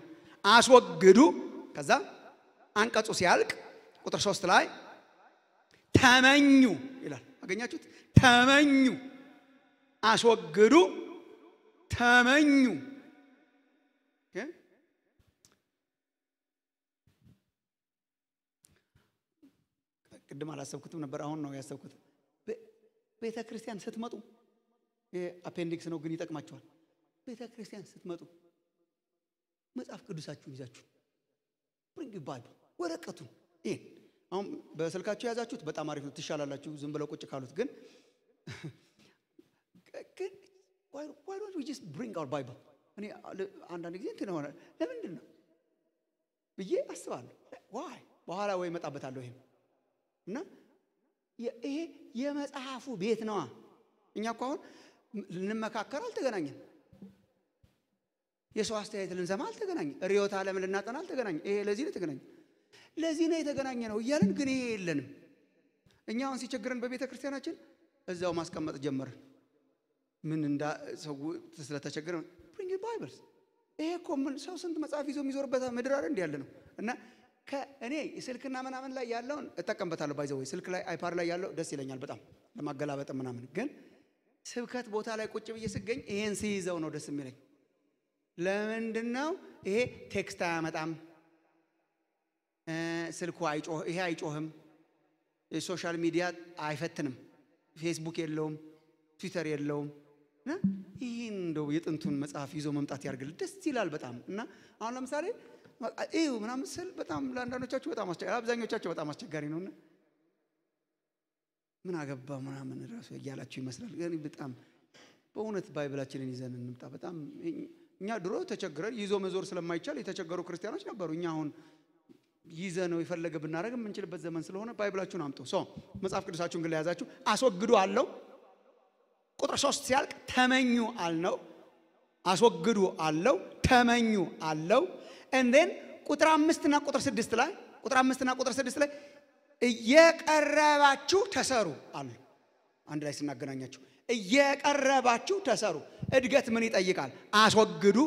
አስወግዱ ከዛ አንቀጹ ሲያልቅ ቁጥር 3 ላይ ተመኙ ይላል አገኛችሁት ተመኙ አስወግዱ ተመኙ ቅድም አላሰብኩትም ነበር አሁን ነው ያሰብኩት ቤተ ክርስቲያን ስትመጡ አፔንዲክስ ነው ግን ይጠቅማችኋል ቤተ ክርስቲያን ስትመጡ መጽሐፍ ቅዱሳችሁን ይዛችሁ bring your bible ወረቀቱን አሁን በስልካችሁ ያዛችሁት በጣም አሪፍ ነው ትሻላላችሁ ዝም ብለው ቁጭ ካሉት ግን why don't we just bring our bible እኔ አንዳንድ ጊዜ እንትን ሆነ ለምንድን ነው ብዬ አስባለሁ why በኋላ ወይ መጣበታለሁ ይሄን እና ይሄ የመጽሐፉ ቤት ነው እኛ እኮ አሁን ልንመካከር አልተገናኘን የሰው አስተያየት ልንሰማ አልተገናኘን ሪዮት ዓለም ልናጠና አልተገናኘን ይሄ ለዚህ ነው የተገናኘ ነው እያልን ግን ይሄ የለንም እኛ አሁን ሲቸግረን በቤተ ክርስቲያናችን እዛው ማስቀመጥ ጀመርን ምን እንዳ ሰው ስለተቸገረን bring your bibles ይሄ እኮ ምን ሰው ስንት መጽሐፍ ይዞ የሚዞርበት ምድር አይደል እንዴ ያለ ነው እና ከእኔ ስልክና ምናምን ላይ ያለውን እጠቀምበታለሁ ባይዘው ስልክ ላይ አይፓድ ላይ ያለው ደስ ይለኛል በጣም ለማገላበጥ ምናምን ግን ስብከት ቦታ ላይ ቁጭ ብዬ ስገኝ ይሄን ሲይዘው ነው ደስ የሚለኝ ለምንድነው ይሄ ቴክስት አያመጣም ስልኩ አይጮህም የሶሻል ሚዲያ አይፈትንም ፌስቡክ የለውም ትዊተር የለውም እና ይሄን እንደው የጥንቱን መጽሐፍ ይዞ መምጣት ያርግል ደስ ይላል በጣም እና አሁን ለምሳሌ ምናምን ስል በጣም ለአንዳንዶቻችሁ በጣም አስቸጋሪ አብዛኞቻችሁ በጣም አስቸጋሪ ነውና ምን አገባ ምናምን ራሱ ያያላችሁ ይመስላል ግን በጣም በእውነት ባይብላችንን ይዘን እንምጣ በጣም እኛ ድሮ ተቸግረን ይዞ መዞር ስለማይቻል የተቸገሩ ክርስቲያኖች ነበሩ እኛ አሁን ይዘነው ይፈልገ ብናረግ የምንችልበት ዘመን ስለሆነ ባይብላችሁን አምጡ መጽሐፍ ቅዱሳችሁን ግን ለያዛችሁ አስወግዱ አለው ቁጥር 3 ሲያልቅ ተመኙ አልነው አስወግዱ አለው ተመኙ አለው and then ቁጥር 5 እና ቁጥር 6 ላይ እየቀረባችሁ ተሰሩ አለ አንድ ላይ ስናገናኛችሁ እየቀረባችሁ ተሰሩ እድገት ምን ይጠይቃል አስወግዱ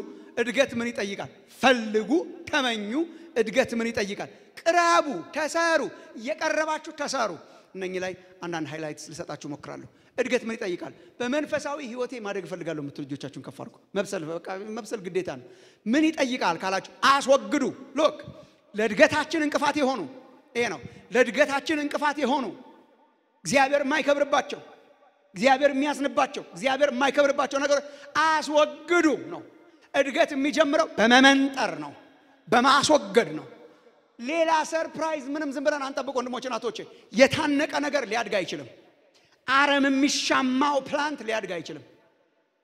እድገት ምን ይጠይቃል ፈልጉ ተመኙ እድገት ምን ይጠይቃል ቅረቡ ተሰሩ እየቀረባችሁ ተሰሩ እነኚህ ላይ አንዳንድ ሃይላይትስ ልሰጣችሁ ሞክራለሁ። እድገት ምን ይጠይቃል? በመንፈሳዊ ህይወቴ ማደግ ፈልጋለሁ የምትሉ ልጆቻችሁን ከፍ አድርጉ። መብሰል ግዴታ ነው። ምን ይጠይቃል ካላችሁ አስወግዱ። ሎክ ለእድገታችን እንቅፋት የሆኑ ይሄ ነው። ለእድገታችን እንቅፋት የሆኑ እግዚአብሔር የማይከብርባቸው እግዚአብሔር የሚያዝንባቸው እግዚአብሔር የማይከብርባቸው ነገሮች አስወግዱ ነው። እድገት የሚጀምረው በመመንጠር ነው፣ በማስወገድ ነው። ሌላ ሰርፕራይዝ ምንም ዝም ብለን አንጠብቅ ወንድሞች እናቶቼ። የታነቀ ነገር ሊያድግ አይችልም። አረም የሚሻማው ፕላንት ሊያድግ አይችልም።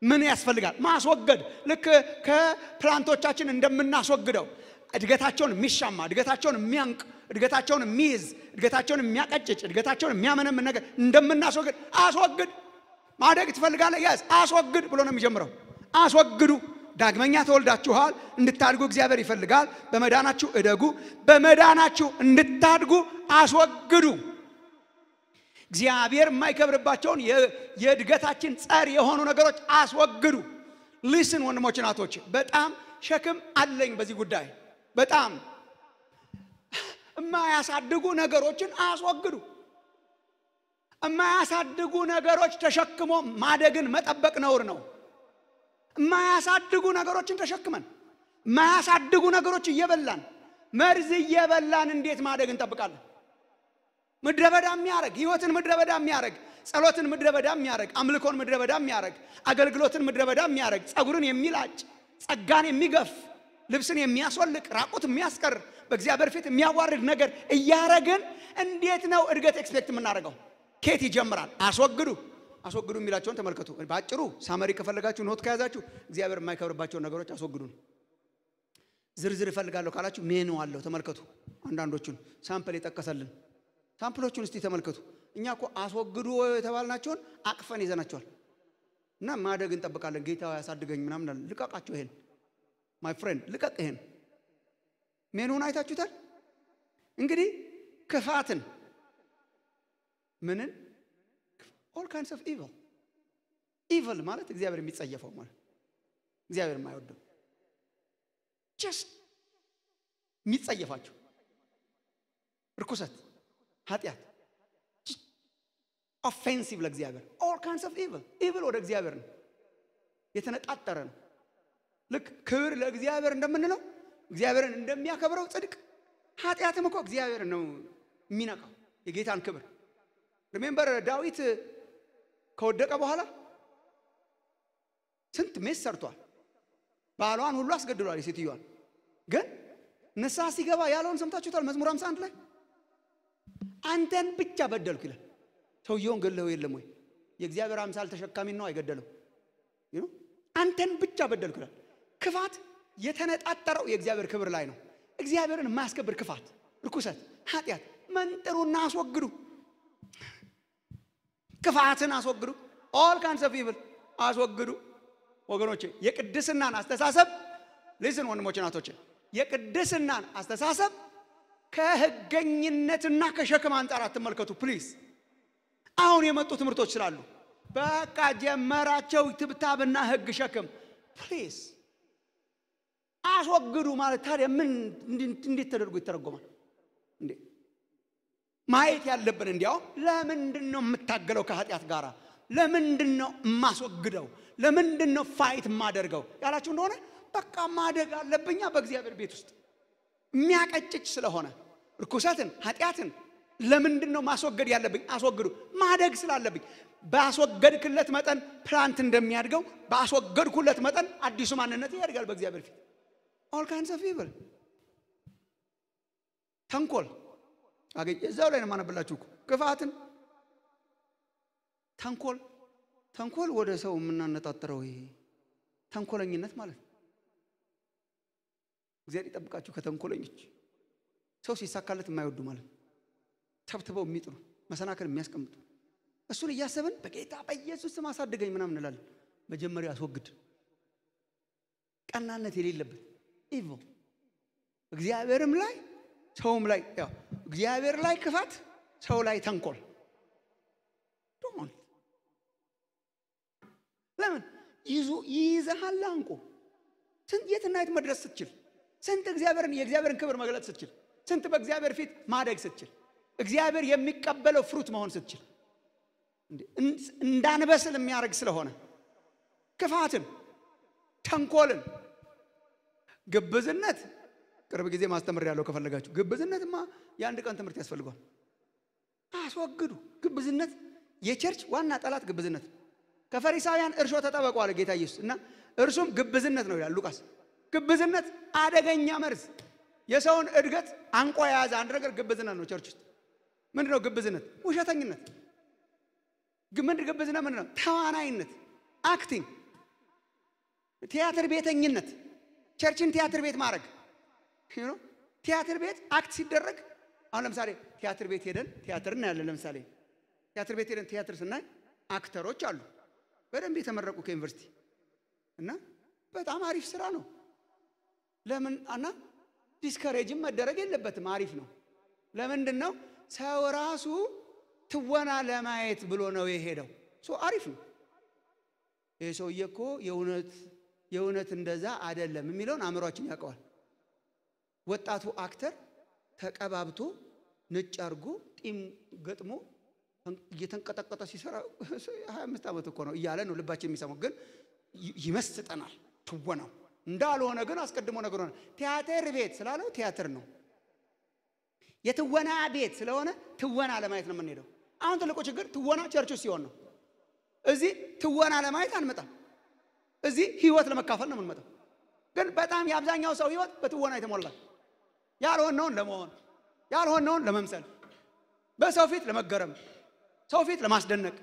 ምን ያስፈልጋል? ማስወገድ። ልክ ከፕላንቶቻችን እንደምናስወግደው እድገታቸውን የሚሻማ እድገታቸውን የሚያንቅ እድገታቸውን የሚይዝ እድገታቸውን የሚያቀጭጭ እድገታቸውን የሚያመነምን ነገር እንደምናስወግድ አስወግድ። ማደግ ትፈልጋለህ? ያዝ አስወግድ ብሎ ነው የሚጀምረው። አስወግዱ። ዳግመኛ ተወልዳችኋል፣ እንድታድጉ እግዚአብሔር ይፈልጋል። በመዳናችሁ እደጉ። በመዳናችሁ እንድታድጉ አስወግዱ። እግዚአብሔር የማይከብርባቸውን የእድገታችን ጸር የሆኑ ነገሮች አስወግዱ። ሊስን ወንድሞች እናቶች፣ በጣም ሸክም አለኝ በዚህ ጉዳይ። በጣም የማያሳድጉ ነገሮችን አስወግዱ። የማያሳድጉ ነገሮች ተሸክሞ ማደግን መጠበቅ ነውር ነው። የማያሳድጉ ነገሮችን ተሸክመን የማያሳድጉ ነገሮች እየበላን መርዝ እየበላን እንዴት ማደግ እንጠብቃለን? ምድረበዳ የሚያረግ ህይወትን ምድረበዳ የሚያረግ ጸሎትን ምድረበዳ የሚያረግ አምልኮን ምድረበዳ የሚያረግ አገልግሎትን ምድረበዳ የሚያረግ ጸጉርን የሚላጭ ጸጋን የሚገፍ ልብስን የሚያስወልቅ ራቁት የሚያስቀር በእግዚአብሔር ፊት የሚያዋርድ ነገር እያረግን እንዴት ነው እድገት ኤክስፔክት የምናደርገው? ኬት ይጀምራል? አስወግዱ። አስወግዱ የሚላቸውን ተመልከቱ። ባጭሩ ሳመሪ ከፈለጋችሁ ኖት ከያዛችሁ እግዚአብሔር የማይከብርባቸው ነገሮች አስወግዱ። ዝርዝር እፈልጋለሁ ካላችሁ ሜኑ አለው ተመልከቱ። አንዳንዶቹን ሳምፕል የጠቀሰልን ሳምፕሎቹን እስቲ ተመልከቱ። እኛ እኮ አስወግዱ የተባልናቸውን አቅፈን ይዘናቸዋል እና ማደግ እንጠብቃለን። ጌታው ያሳድገኝ ምናምን ልቀቃቸው። ይሄን ማይ ፍሬንድ ልቀቅ። ይሄን ሜኑን አይታችሁታል? እንግዲህ ክፋትን ምንን all kinds of evil ማለት እግዚአብሔር የሚጸየፈው ማለት እግዚአብሔር የማይወደው just የሚጸየፋቸው ርኩሰት ኃጢአት offensive ለእግዚአብሔር all kinds of evil ወደ እግዚአብሔር ነው የተነጣጠረ ነው። ልክ ክብር ለእግዚአብሔር እንደምንለው እግዚአብሔርን እንደሚያከብረው ጽድቅ ኃጢአትም እኮ እግዚአብሔር ነው የሚነካው የጌታን ክብር። ሪሜምበር ዳዊት ከወደቀ በኋላ ስንት ሜስ ሰርቷል። ባሏን ሁሉ አስገድሏል የሴትዮዋን። ግን ንስሐ ሲገባ ያለውን ሰምታችሁታል? መዝሙር 51 ላይ አንተን ብቻ በደልኩ ይላል። ሰውየውን ገለኸው የለም ወይ? የእግዚአብሔር አምሳል ተሸካሚ ነው አይገደለው። አንተን ብቻ በደልኩ ይላል። ክፋት የተነጣጠረው የእግዚአብሔር ክብር ላይ ነው። እግዚአብሔርን የማያስከብር ክፋት፣ ርኩሰት፣ ኃጢአት መንጥሩና አስወግዱ። ክፋትን አስወግዱ። all kinds of evil አስወግዱ ወገኖቼ። የቅድስናን አስተሳሰብ listen ወንድሞቼ እናቶቼ፣ የቅድስናን አስተሳሰብ ከህገኝነትና ከሸክም አንጻር አትመልከቱ ፕሊዝ። አሁን የመጡ ትምህርቶች ስላሉ በቃ ጀመራቸው ትብታብና ህግ ሸክም ፕሊዝ አስወግዱ ማለት ታዲያ ምን እንዴት ተደርጎ ይተረጎማል እንዴ? ማየት ያለብን እንዲያው ለምንድነው የምታገለው ከኃጢአት ጋራ? ለምንድነው የማስወግደው? ለምንድነው ፋይት የማደርገው ያላችሁ እንደሆነ በቃ ማደግ አለብኛ በእግዚአብሔር ቤት ውስጥ የሚያቀጭጭ ስለሆነ ርኩሰትን ኃጢአትን ለምንድነው ማስወገድ ያለብኝ? አስወግዱ ማደግ ስላለብኝ። ባስወገድክለት መጠን ፕላንት እንደሚያድገው ባስወገድኩለት መጠን አዲሱ ማንነት ያድጋል በእግዚአብሔር ፊት። all kinds of evil ተንኮል አገኝ እዛው ላይ ነው ማነብላችሁ ክፋትን ተንኮል ወደ ሰው የምናነጣጥረው ይሄ ተንኮለኝነት ማለት እግዚአብሔር ይጠብቃችሁ ከተንኮለኞች። ሰው ሲሳካለት የማይወዱ ማለት ተብትበው የሚጥሉ መሰናከል የሚያስቀምጡ እሱን እያሰብን በጌታ በኢየሱስ ስም አሳድገኝ ምናምን እንላለን። መጀመሪያ አስወግድ። ቀናነት የሌለበት evil እግዚአብሔርም ላይ ሰውም ላይ ያው እግዚአብሔር ላይ ክፋት ሰው ላይ ተንኮል ዶንት ለምን ይዘሃል አንቆ ስንት የትና የት መድረስ ስትችል ስንት የእግዚአብሔርን ክብር መግለጥ ስትችል ስንት በእግዚአብሔር ፊት ማደግ ስትችል እግዚአብሔር የሚቀበለው ፍሩት መሆን ስትችል እንዳንበስል የሚያደርግ ስለሆነ ክፋትን ተንኮልን ግብዝነት ቅርብ ጊዜ ማስተምር ያለው ከፈለጋችሁ ግብዝነትማ የአንድ ቀን ትምህርት ያስፈልጋል አስወግዱ ግብዝነት የቸርች ዋና ጠላት ግብዝነት ከፈሪሳውያን እርሾ ተጠበቁ አለ ጌታ ኢየሱስ እና እርሱም ግብዝነት ነው ይላል ሉቃስ ግብዝነት አደገኛ መርዝ የሰውን እድገት አንቆ የያዘ አንድ ነገር ግብዝነት ነው ቸርች ውስጥ ምንድነው ግብዝነት ውሸተኝነት ግብዝነት ምንድነው ተዋናይነት አክቲንግ ቲያትር ቤተኝነት ቸርችን ቲያትር ቤት ማድረግ ቲያትር ቤት አክት ሲደረግ አሁን ለምሳሌ ቲያትር ቤት ሄደን ቲያትር እናያለን ለምሳሌ ቲያትር ቤት ሄደን ቲያትር ስናይ አክተሮች አሉ በደንብ የተመረቁ ከዩኒቨርሲቲ እና በጣም አሪፍ ስራ ነው ለምን እና ዲስከሬጅም መደረግ የለበትም አሪፍ ነው ለምንድነው ሰው ራሱ ትወና ለማየት ብሎ ነው የሄደው አሪፍ ነው ይሄ ሰውዬ እኮ የእውነት እንደዛ አይደለም የሚለውን አእምሮአችን ያውቀዋል ወጣቱ አክተር ተቀባብቶ ነጭ አርጎ ጢም ገጥሞ እየተንቀጠቀጠ ሲሰራ 25 ዓመት እኮ ነው እያለ ነው ልባችን የሚሰማው ግን ይመስጠናል ትወናው እንዳልሆነ ግን አስቀድሞ ነገር ሆነ ቲያትር ቤት ስላለው ቲያትር ነው የትወና ቤት ስለሆነ ትወና ለማየት ነው የምንሄደው አሁን ትልቁ ችግር ትወና ቸርች ውስጥ ሲሆን ነው እዚህ ትወና ለማየት አንመጣም እዚህ ህይወት ለመካፈል ነው የምንመጣው ግን በጣም የአብዛኛው ሰው ህይወት በትወና የተሞላ ያልሆነውን ለመሆን ያልሆነውን ለመምሰል በሰው ፊት ለመገረም ሰው ፊት ለማስደነቅ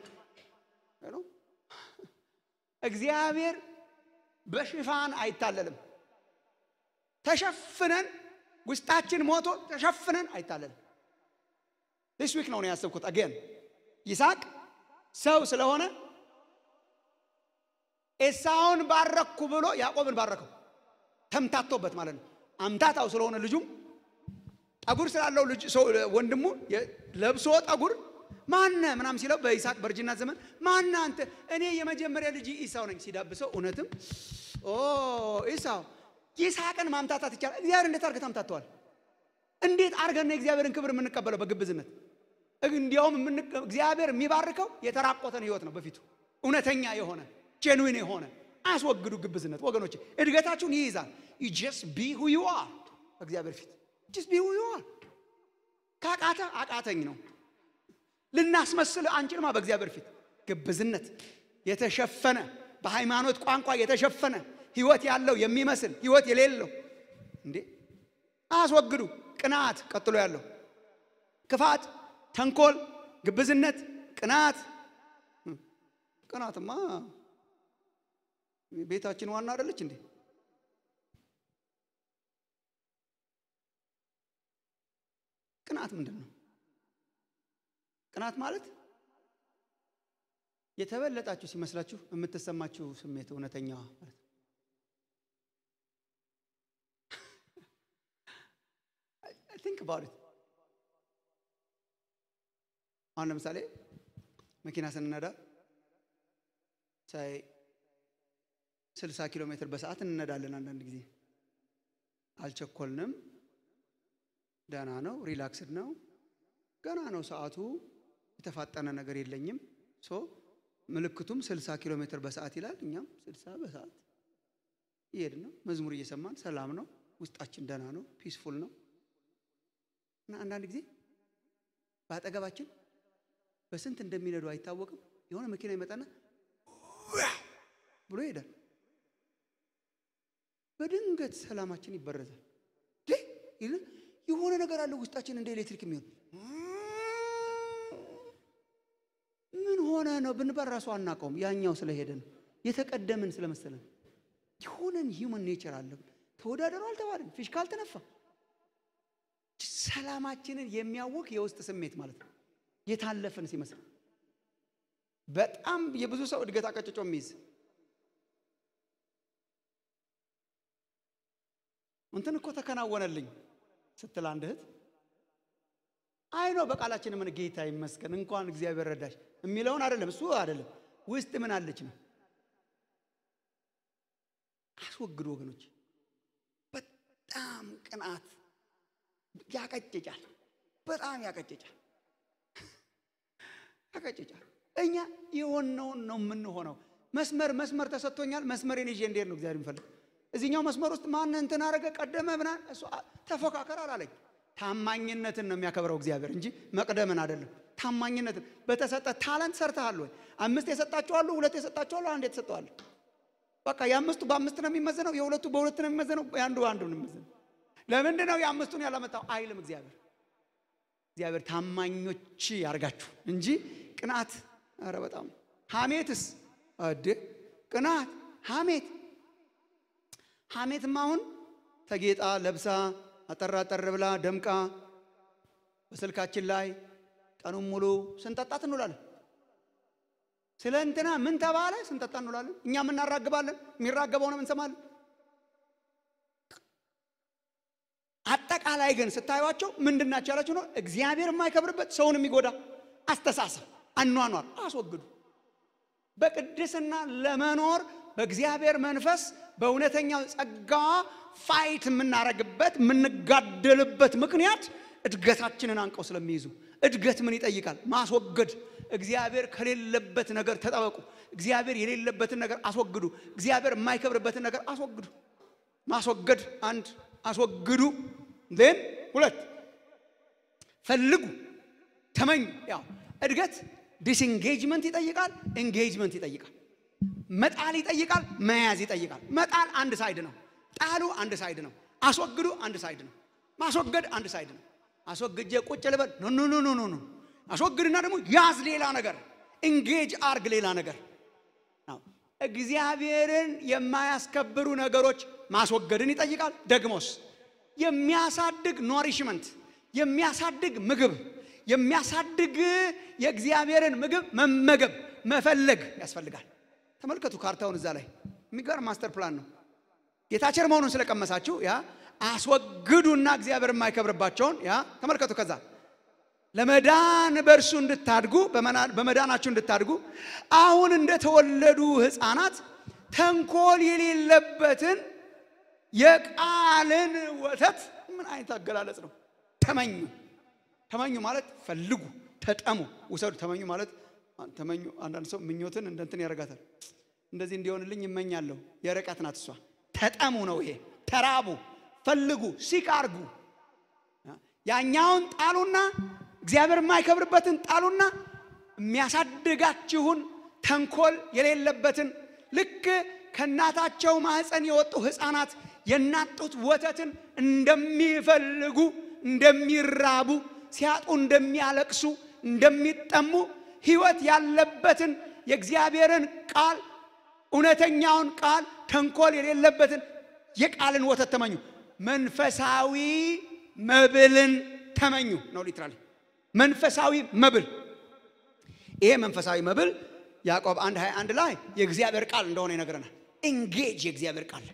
እግዚአብሔር በሽፋን አይታለልም ተሸፍነን ውስጣችን ሞቶ ተሸፍነን አይታለልም this week ነው ያሰብኩት again ይስሐቅ ሰው ስለሆነ ኤሳውን ባረኩ ብሎ ያዕቆብን ባረከው ተምታቶበት ማለት ነው አምታታው ስለሆነ ልጁ ጠጉር ስላለው ልጅ ሰው ወንድሙ ለብሶ ጠጉር ማነ ምናም ሲለው በይስሐቅ በርጅና ዘመን ማነ አንተ እኔ የመጀመሪያ ልጅ ኢሳው ነኝ ሲዳብሰው እውነትም ኢሳው ይስሐቅን ማምታታት ይቻላል እግዚአብሔር እንዴት አርገ ታምታተዋል እንዴት አርገን እግዚአብሔርን ክብር የምንቀበለው በግብዝነት እንዲያውም እግዚአብሔር የሚባርከው የተራቆተን ህይወት ነው በፊቱ እውነተኛ የሆነ ጄኑዊን የሆነ አስወግዱ ግብዝነት ወገኖች እድገታችሁን ይይዛል you just be who you are እግዚአብሔር ፊት just be who you are ካቃተ አቃተኝ ነው ልናስመስል አንችልማ በእግዚአብሔር ፊት ግብዝነት የተሸፈነ በሃይማኖት ቋንቋ የተሸፈነ ህይወት ያለው የሚመስል ህይወት የሌለው እንዴ አስወግዱ ቅናት ቀጥሎ ያለው ክፋት ተንኮል ግብዝነት ቅናትማ ቤታችን ዋና አይደለች እንዴ ቅናት ምንድነው ቅናት ማለት የተበለጣችሁ ሲመስላችሁ የምትሰማችሁ ስሜት እውነተኛ ማለት think about it አሁን ለምሳሌ መኪና ስንነዳ ሳይ 60 ኪሎ ሜትር በሰዓት እንነዳለን አንዳንድ ጊዜ አልቸኮልንም ደህና ነው ሪላክስድ ነው ገና ነው ሰዓቱ የተፋጠነ ነገር የለኝም ምልክቱም 60 ኪሎ ሜትር በሰዓት ይላል እኛም 60 በሰዓት ይሄድ ነው መዝሙር እየሰማን ሰላም ነው ውስጣችን ደህና ነው ፒስፉል ነው እና አንዳንድ ጊዜ ባጠገባችን በስንት እንደሚነዱ አይታወቅም የሆነ መኪና ይመጣና ብሎ ይሄዳል በድንገት ሰላማችን ይበረዛል የሆነ ነገር አለ ውስጣችን እንደ ኤሌክትሪክ የሚሆን ምን ሆነ ነው ብንበራሱ አናቀውም ያኛው ስለሄደ ነው የተቀደምን ስለመሰለን የሆነን ሂዩመን ኔቸር አለ ተወዳደሩ አልተባለም ፊሽካ አልተነፋ ሰላማችንን የሚያውክ የውስጥ ስሜት ማለት ነው የታለፈን ሲመስል በጣም የብዙ ሰው እድገት አቀጭጮ የሚይዝ እንትን እኮ ተከናወነልኝ ስትል አንድ እህት አይኖ በቃላችን ምን ጌታ ይመስገን እንኳን እግዚአብሔር ረዳሽ የሚለውን አይደለም እሱ አይደለም ውስጥ ምን አለች ነው አስወግዱ ወገኖች በጣም ቅናት ያቀጭጫል በጣም ያቀጭጫል አቀጭጫ እኛ የሆነውን ነው የምንሆነው። መስመር ተሰጥቶኛል። መስመሬን ይዤ እንዴት ነው እግዚአብሔር የሚፈልግ? እዚህኛው መስመር ውስጥ ማን እንትን አረገ ቀደመ ብናል እሱ ተፎካከር አላለኝ። ታማኝነትን ነው የሚያከብረው እግዚአብሔር እንጂ መቅደምን አይደለም። ታማኝነትን በተሰጠ ታለንት ሰርተሃል ወይ? 5 የሰጣቸው አሉ፣ 2 የሰጣቸው አሉ፣ 1 የተሰጠው አለ። በቃ የ5ቱ በ5 ነው የሚመዘነው፣ የ2ቱ በ2 ነው የሚመዘነው፣ የ1ዱ በ1 ነው የሚመዘነው። ለምንድን ነው የ5ቱን ያላመጣው አይልም እግዚአብሔር። እግዚአብሔር ታማኞች ያርጋችሁ እንጂ ቅናት አረ በጣም ሐሜትስ አደ ቅናት ሐሜትማ አሁን ተጌጣ ለብሳ አጠር ብላ ደምቃ በስልካችን ላይ ቀኑን ሙሉ ስንጠጣት እንውላለን። ስለ እንትና ምን ተባለ ስንጠጣ እንውላለን። እኛም እናራግባለን፣ የሚራገበውንም እንሰማለን። አጠቃላይ ግን ስታዩዋቸው ምንድናቸው ያላችሁ ነው? እግዚአብሔር የማይከብርበት ሰውን የሚጎዳ አስተሳሰብ አኗኗር አስወግዱ። በቅድስና ለመኖር በእግዚአብሔር መንፈስ በእውነተኛው ጸጋ ፋይት የምናረግበት የምንጋደልበት ምክንያት እድገታችንን አንቀው ስለሚይዙ። እድገት ምን ይጠይቃል? ማስወገድ። እግዚአብሔር ከሌለበት ነገር ተጠበቁ። እግዚአብሔር የሌለበትን ነገር አስወግዱ። እግዚአብሔር የማይከብርበትን ነገር አስወግዱ። ማስወገድ አንድ አስወግዱ። then 2 ፈልጉ፣ ተመኙ። ያው እድገት ዲስኢንጌጅመንት ይጠይቃል፣ ኢንጌጅመንት ይጠይቃል። መጣል ይጠይቃል፣ መያዝ ይጠይቃል። መጣል አንድ ሳይድ ነው። ጣሉ አንድ ሳይድ ነው። አስወግዱ አንድ ሳይድ ነው። ማስወገድ አንድ ሳይድ ነው። አስወግጄ ቁጭ ልበል ኖ አስወግድና ደግሞ ያዝ ሌላ ነገር፣ ኢንጌጅ አርግ ሌላ ነገር ነው። እግዚአብሔርን የማያስከብሩ ነገሮች ማስወገድን ይጠይቃል። ደግሞስ የሚያሳድግ ኖሪሽመንት፣ የሚያሳድግ ምግብ፣ የሚያሳድግ የእግዚአብሔርን ምግብ መመገብ መፈለግ ያስፈልጋል። ተመልከቱ ካርታውን እዛ ላይ የሚገርም ማስተር ፕላን ነው። ጌታችን መሆኑን ስለቀመሳችሁ ያ አስወግዱና እግዚአብሔር የማይከብርባቸውን ያ ተመልከቱ። ከዛ ለመዳን በእርሱ እንድታድጉ በመዳናችሁ እንድታድጉ አሁን እንደተወለዱ ሕፃናት ተንኮል የሌለበትን የቃልን ወተት ምን አይነት አገላለጽ ነው? ተመኙ ማለት ፈልጉ፣ ተጠሙ፣ ውሰዱ። ተመኙ ማለት ተመኙ አንዳንድ ሰው ምኞትን እንደንትን ያረጋታል። እንደዚህ እንዲሆንልኝ ይመኛለሁ። የረቀት ናት እሷ። ተጠሙ ነው ይሄ። ተራቡ፣ ፈልጉ፣ ሲቃርጉ። ያኛውን ጣሉና እግዚአብሔር የማይከብርበትን ጣሉና የሚያሳድጋችሁን ተንኮል የሌለበትን ልክ ከናታቸው ማህፀን የወጡ ሕፃናት የናጡት ወተትን እንደሚፈልጉ እንደሚራቡ ሲያጡ እንደሚያለቅሱ እንደሚጠሙ ሕይወት ያለበትን የእግዚአብሔርን ቃል እውነተኛውን ቃል ተንኮል የሌለበትን የቃልን ወተት ተመኙ። መንፈሳዊ መብልን ተመኙ ነው ሊትራሊ መንፈሳዊ መብል። ይሄ መንፈሳዊ መብል ያዕቆብ 1:21 ላይ የእግዚአብሔር ቃል እንደሆነ ይነግረናል። ኢንጌጅ የእግዚአብሔር ቃል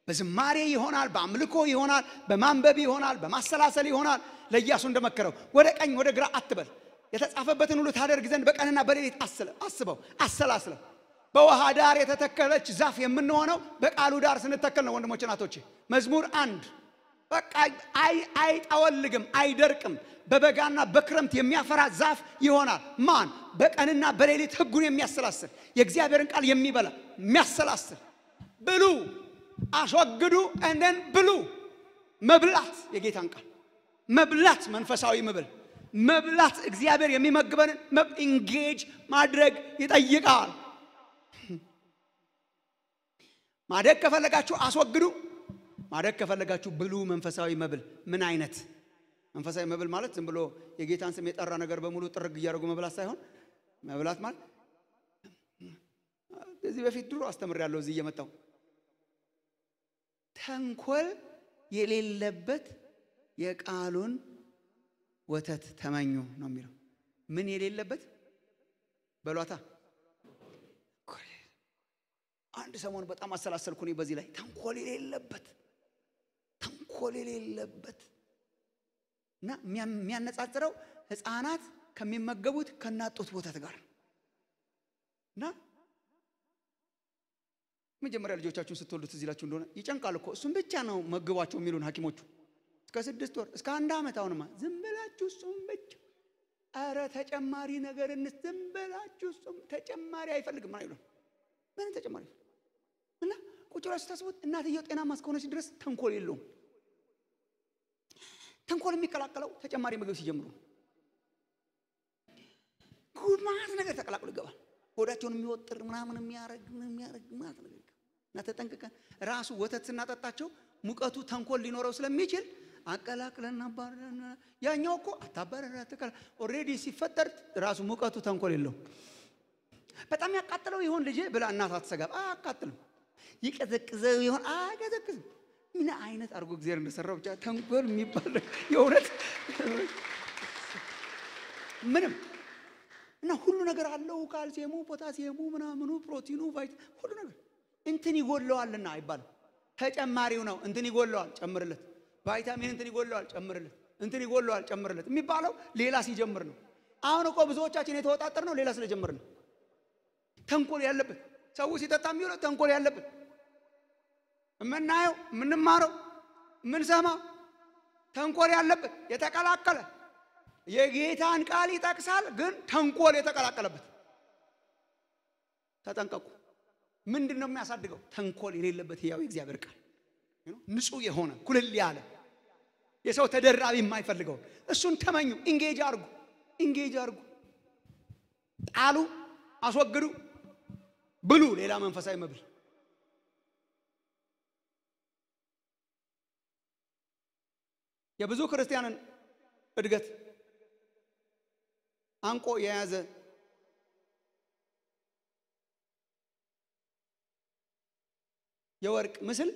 በዝማሬ ይሆናል፣ በአምልኮ ይሆናል፣ በማንበብ ይሆናል፣ በማሰላሰል ይሆናል። ለኢያሱ እንደመከረው ወደ ቀኝ ወደ ግራ አትበል፣ የተጻፈበትን ሁሉ ታደርግ ዘንድ በቀንና በሌሊት አስበው አሰላስለው። በውሃ ዳር የተተከለች ዛፍ የምንሆነው በቃሉ ዳር ስንተከል ነው። ወንድሞች እናቶች መዝሙር 1 በቃ አይጠወልግም፣ አይደርቅም። በበጋና በክረምት የሚያፈራ ዛፍ ይሆናል። ማን? በቀንና በሌሊት ሕጉን የሚያሰላስል የእግዚአብሔርን ቃል የሚበላ የሚያሰላስል። ብሉ፣ አስወግዱ እንደን ብሉ። መብላት የጌታን ቃል መብላት መንፈሳዊ መብላት እግዚአብሔር የሚመግበንን ኢንጌጅ ማድረግ ይጠይቃል። ማደግ ከፈለጋችሁ አስወግዱ፣ ማደግ ከፈለጋችሁ ብሉ መንፈሳዊ መብል። ምን አይነት መንፈሳዊ መብል ማለት ዝም ብሎ የጌታን ስም የጠራ ነገር በሙሉ ጥርግ እያደረጉ መብላት ሳይሆን መብላት ማለት እዚህ በፊት ድሮ አስተምሬያለሁ። እዚህ እየመጣሁ ተንኮል የሌለበት የቃሉን ወተት ተመኙ ነው የሚለው። ምን የሌለበት በሏታ። አንድ ሰሞን በጣም አሰላሰልኩኝ በዚህ ላይ ተንኮል የሌለበት እና የሚያነጻጽረው ሕፃናት ከሚመገቡት ከናጡት ወተት ጋር እና መጀመሪያ ልጆቻችሁን ስትወልዱ እዚህ ላችሁ እንደሆነ ይጨንቃል እኮ እሱን ብቻ ነው መግቧቸው የሚሉን ሐኪሞቹ እስከ 6 ወር እስከ 1 ዓመት። አሁንማ ዝም ብላችሁ እሱን ብቻ አረ ተጨማሪ ነገር እንስተምበላችሁ እሱም ተጨማሪ አይፈልግም ማለት ነው። ምን ተጨማሪ እና ቁጭ ብላችሁ ታስቡት። እናትየው ጤናማ እስከሆነች ድረስ ተንኮል የለውም። ተንኮል የሚቀላቀለው ተጨማሪ ምግብ ሲጀምሩ ጉማት ነገር ተቀላቅሎ ይገባል። ሆዳቸውን የሚወጥር ምናምን የሚያረግ ማለት ነው። እና ተጠንቅቀን ራሱ ወተት ስናጠጣቸው ሙቀቱ ተንኮል ሊኖረው ስለሚችል አቀላቅለና ባረና ያኛው እኮ አታባረራ ተከላ ኦሬዲ ሲፈጠር ራሱ ሙቀቱ ተንኮል የለው። በጣም ያቃጥለው ይሆን ልጅ ብላ እናት አትሰጋም። አቃጥለው ይቀዘቅዘው ይሆን አይቀዘቅዝም። ምን አይነት አርጎ እግዚአብሔር እንደሰራው ብቻ ተንኮል የሚባል የእውነት ምንም እና ሁሉ ነገር አለው። ካልሲየሙ ፖታሲየሙ ምናምኑ ፕሮቲኑ ቫይታሚን ሁሉ ነገር እንትን ይጎለዋልና አይባልም። ተጨማሪው ነው እንትን ይጎለዋል ጨምርለት። ቫይታሚን እንትን ይጎለዋል ጨምርለት። እንትን ይጎለዋል ጨምርለት የሚባለው ሌላ ሲጀምር ነው። አሁን እኮ ብዙዎቻችን የተወጣጠር ነው ሌላ ስለጀመር ነው። ተንኮል ያለበት ሰው ሲጠጣ የሚውለው ተንኮል ያለበት ምናየው ምንማረው ምንሰማ ተንኮል ያለበት የተቀላቀለ የጌታን ቃል ይጠቅሳል ግን ተንኮል የተቀላቀለበት። ተጠንቀቁ። ምንድነው የሚያሳድገው? ተንኮል የሌለበት ያው የእግዚአብሔር ቃል ንጹህ የሆነ ኩልል ያለ የሰው ተደራቢ የማይፈልገው እሱን ተመኙ። ኢንጌጅ አርጉ ጣሉ፣ አስወግዱ፣ ብሉ ሌላ መንፈሳዊ መብል። የብዙ ክርስቲያንን እድገት አንቆ የያዘ የወርቅ ምስል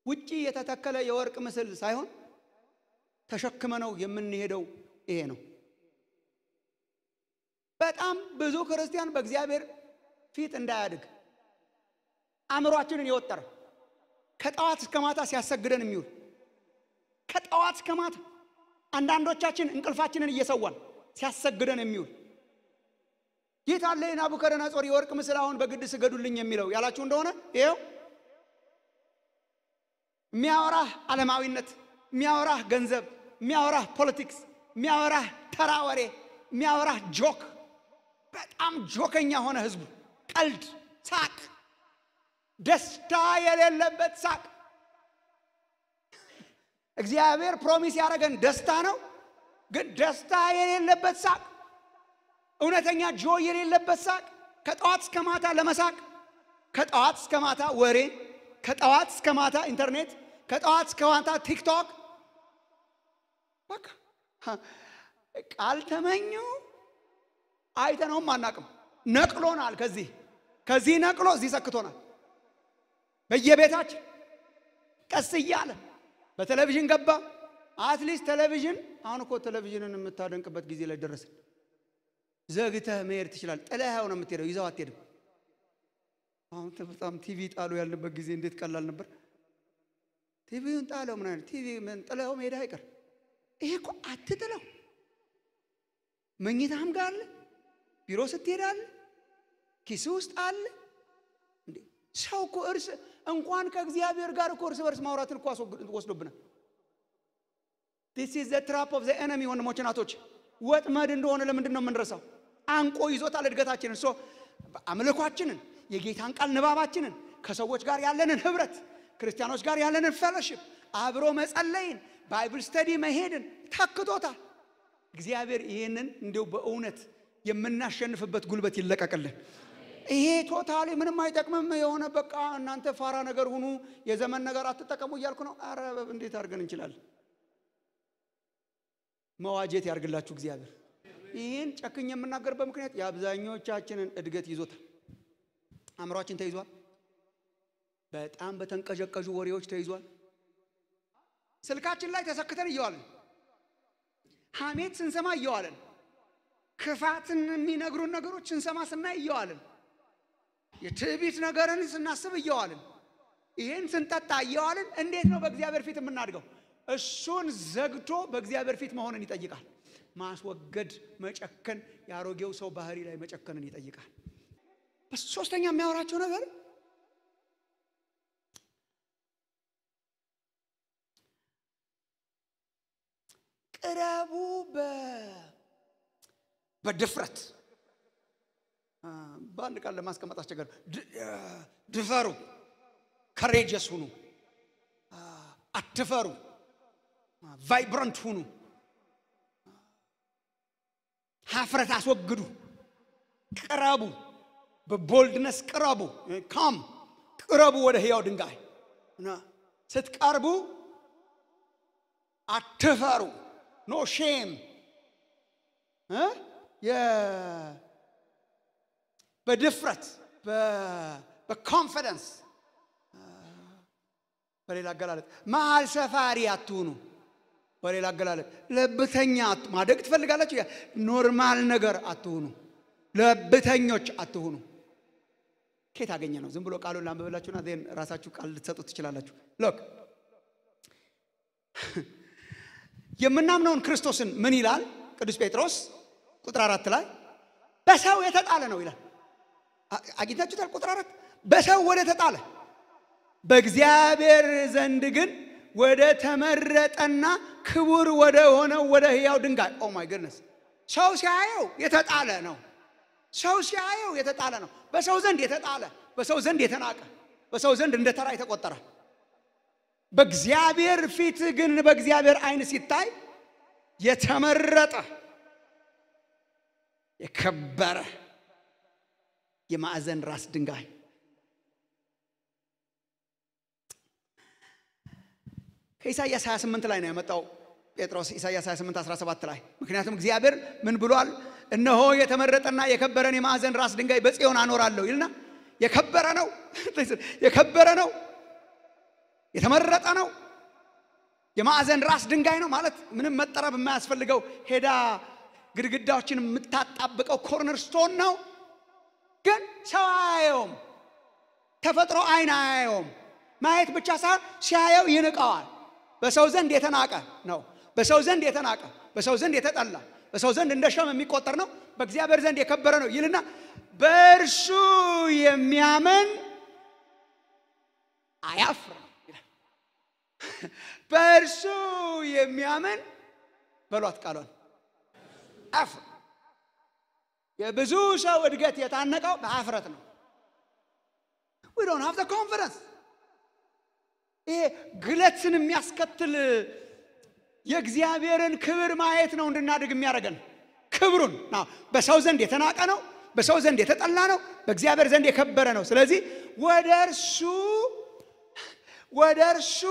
ውጪ የተተከለ የወርቅ ምስል ሳይሆን ተሸክመነው የምንሄደው ይሄ ነው። በጣም ብዙ ክርስቲያን በእግዚአብሔር ፊት እንዳያድግ አእምሮአችንን ይወጠረ ከጠዋት እስከ ማታ ሲያሰግደን የሚውል ከጠዋት እስከ ማታ አንዳንዶቻችን እንቅልፋችንን እየሰዋን ሲያሰግደን የሚውል ጌታ አለ ናቡከደነጾር የወርቅ ምስል አሁን በግድ ስገዱልኝ የሚለው ያላችሁ እንደሆነ ይሄው የሚያወራህ ዓለማዊነት፣ የሚያወራህ ገንዘብ፣ የሚያወራህ ፖለቲክስ፣ የሚያወራህ ተራ ወሬ፣ የሚያወራህ ጆክ፣ በጣም ጆከኛ ሆነ ህዝቡ። ቀልድ፣ ሳቅ፣ ደስታ የሌለበት ሳቅ። እግዚአብሔር ፕሮሚስ ያደረገን ደስታ ነው፣ ግን ደስታ የሌለበት ሳቅ፣ እውነተኛ ጆይ የሌለበት ሳቅ። ከጠዋት እስከ ማታ ለመሳቅ፣ ከጠዋት እስከ ማታ ወሬ፣ ከጠዋት እስከ ማታ ኢንተርኔት፣ ከጠዋት እስከ ማታ ቲክቶክ። በቃ ቃል ተመኙ አይተነውም አናቅም። ነቅሎናል። ከዚህ ነቅሎ እዚህ ሰክቶናል። በየቤታችን ቀስ እያለ በቴሌቪዥን ገባ። አትሊስት ቴሌቪዥን አሁን እኮ ቴሌቪዥንን የምታደንቅበት ጊዜ ላይ ደረሰ። ዘግተህ መሄድ ትችላል። ጥለኸው ነው የምትሄደው፣ ይዘው አትሄድም። አሁን በጣም ቲቪ ጣሉ ያልንበት ጊዜ እንዴት ቀላል ነበር። ቲቪውን ጣለው ምን አይነት ቲቪ ምን ጥለኸው መሄድ አይቀር። ይሄ እኮ አትጥለው። መኝታም ጋር አለ፣ ቢሮ ስትሄድ አለ፣ ኪስ ውስጥ አለ። እንዴ ሰው እኮ እንኳን ከእግዚአብሔር ጋር እኮ እርስ በርስ ማውራትን እኮ ወስዶብናል። this is the trap of the enemy ወንድሞች እናቶች። ወጥመድ እንደሆነ ለምንድን ነው የምንረሳው? አንቆ ይዞታል እድገታችንን። አምልኳችንን፣ የጌታን ቃል ንባባችንን፣ ከሰዎች ጋር ያለንን ህብረት፣ ክርስቲያኖች ጋር ያለንን ፌሎሺፕ፣ አብሮ መጸለይን፣ ባይብል ስተዲ መሄድን ተክቶታል። እግዚአብሔር ይሄንን እንደው በእውነት የምናሸንፍበት ጉልበት ይለቀቅልን። ይሄ ቶታሊ ምንም አይጠቅምም የሆነ በቃ እናንተ ፋራ ነገር ሁኑ፣ የዘመን ነገር አትጠቀሙ እያልኩ ነው። አረ እንዴት አድርገን እንችላለን? መዋጀት ያርግላችሁ እግዚአብሔር። ይሄን ጨክኝ የምናገርበት ምክንያት የአብዛኞቻችንን እድገት ይዞታል። አእምሮአችን ተይዟል። በጣም በተንቀዠቀዡ ወሬዎች ተይዟል። ስልካችን ላይ ተሰክተን እየዋልን፣ ሐሜት ስንሰማ እየዋልን፣ ክፋትን የሚነግሩን ነገሮች ስንሰማ ስናይ እየዋልን፣ የትዕቢት ነገርን ስናስብ እየዋልን፣ ይሄን ስንጠጣ እየዋልን። እንዴት ነው በእግዚአብሔር ፊት የምናድገው? እሱን ዘግቶ በእግዚአብሔር ፊት መሆንን ይጠይቃል። ማስወገድ፣ መጨከን፣ ያሮጌው ሰው ባህሪ ላይ መጨከንን ይጠይቃል። በሶስተኛ የሚያወራቸው ነገር ቅረቡ በድፍረት በአንድ ቃል ለማስቀመጥ አስቸጋሪ ድፈሩ courageous ሁኑ አትፈሩ vibrant ሁኑ ሀፍረት አስወግዱ ቅረቡ በቦልድነስ ቅረቡ come ቅረቡ ወደ ሕያው ድንጋይ እና ስትቀርቡ አትፈሩ no shame በድፍረት በconfidence በሌላ አገላለጥ መሃል ሰፋሪ አትሁኑ በሌላ አገላለጥ ለብተኛ ማደግ ትፈልጋላችሁ ኖርማል ነገር አትሁኑ ለብተኞች አትሁኑ ከየት አገኘ ነው ዝም ብሎ ቃሉን ላንብብላችሁና then ራሳችሁ ቃል ልትሰጡት ትችላላችሁ look የምናምነውን ክርስቶስን ምን ይላል ቅዱስ ጴጥሮስ ቁጥር 4 ላይ በሰው የተጣለ ነው ይላል አግኝታችሁታል ቁጥር 4 በሰው ወደ ተጣለ በእግዚአብሔር ዘንድ ግን ወደ ተመረጠና ክቡር ወደ ሆነው ወደ ሕያው ድንጋይ ኦ ማይ ጉድነስ ሰው ሲያየው የተጣለ ነው ሰው ሲያየው የተጣለ ነው በሰው ዘንድ የተጣለ በሰው ዘንድ የተናቀ በሰው ዘንድ እንደ ተራ የተቆጠረ በእግዚአብሔር ፊት ግን በእግዚአብሔር አይን ሲታይ የተመረጠ የከበረ የማዕዘን ራስ ድንጋይ ከኢሳይያስ 28 ላይ ነው ያመጣው ጴጥሮስ ኢሳይያስ 28:17 ላይ ምክንያቱም እግዚአብሔር ምን ብሏል እነሆ የተመረጠና የከበረን የማዕዘን ራስ ድንጋይ በጽዮን አኖራለሁ ይልና የከበረ ነው የከበረ ነው የተመረጠ ነው የማዕዘን ራስ ድንጋይ ነው ማለት ምንም መጠረብ የማያስፈልገው ሄዳ ግድግዳዎችን የምታጣብቀው ኮርነርስቶን ነው ግን ሰው አያየውም ተፈጥሮ አይን አያየውም ማየት ብቻ ሳይሆን ሲያየው ይንቀዋል በሰው ዘንድ የተናቀ ነው በሰው ዘንድ የተናቀ በሰው ዘንድ የተጠላ በሰው ዘንድ እንደ ሸም የሚቆጠር ነው በእግዚአብሔር ዘንድ የከበረ ነው ይልና በእርሱ የሚያምን አያፍርም በእርሱ የሚያምን በሏት ቃሏን አፍር የብዙ ሰው እድገት የታነቀው በአፍረት ነው we don't have the confidence ይሄ ግለትን የሚያስከትል የእግዚአብሔርን ክብር ማየት ነው እንድናድግ የሚያደርገን ክብሩን ነው በሰው ዘንድ የተናቀ ነው በሰው ዘንድ የተጠላ ነው በእግዚአብሔር ዘንድ የከበረ ነው ስለዚህ ወደ እርሱ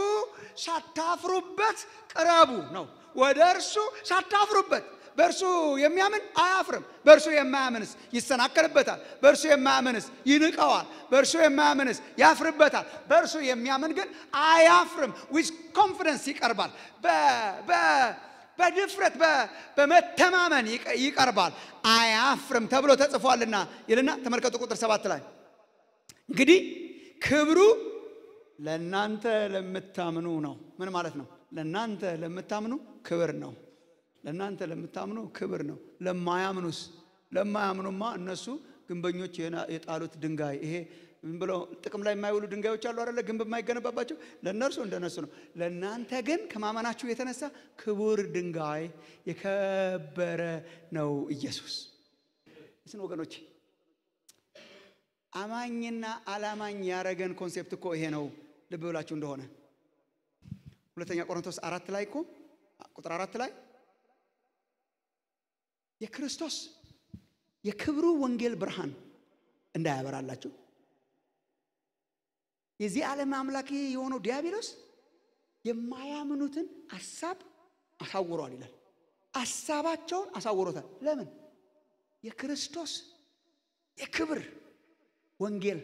ሳታፍሩበት ቅረቡ ነው ወደ እርሱ ሳታፍሩበት በእርሱ የሚያምን አያፍርም በእርሱ የማያምንስ ይሰናከልበታል በእርሱ የማያምንስ ይንቀዋል በእርሱ የማያምንስ ያፍርበታል በእርሱ የሚያምን ግን አያፍርም with confidence ይቀርባል በድፍረት በመተማመን ይቀርባል አያፍርም ተብሎ ተጽፏልና ይልና ተመልከቱ ቁጥር 7 ላይ እንግዲህ ክብሩ ለናንተ ለምታምኑ ነው ምን ማለት ነው ለናንተ ለምታምኑ ክብር ነው ለናንተ ለምታምኑ ክብር ነው ለማያምኑማ እነሱ ግንበኞች የጣሉት ድንጋይ ይሄ ምን ብለው ጥቅም ላይ የማይውሉ ድንጋዮች አሉ አይደለ ግንብ የማይገነባባቸው ለነርሱ እንደነሱ ነው ለናንተ ግን ከማመናችሁ የተነሳ ክቡር ድንጋይ የከበረ ነው ኢየሱስ እሱን ወገኖች አማኝና አላማኝ ያረገን ኮንሴፕት እኮ ይሄ ነው ልብ ብላችሁ እንደሆነ ሁለተኛ ቆሮንቶስ 4 ላይ እኮ ቁጥር 4 ላይ የክርስቶስ የክብሩ ወንጌል ብርሃን እንዳያበራላችሁ የዚህ ዓለም አምላክ የሆነው ዲያብሎስ የማያምኑትን ሐሳብ አሳውሯል ይላል ሐሳባቸውን አሳውሮታል ለምን የክርስቶስ የክብር ወንጌል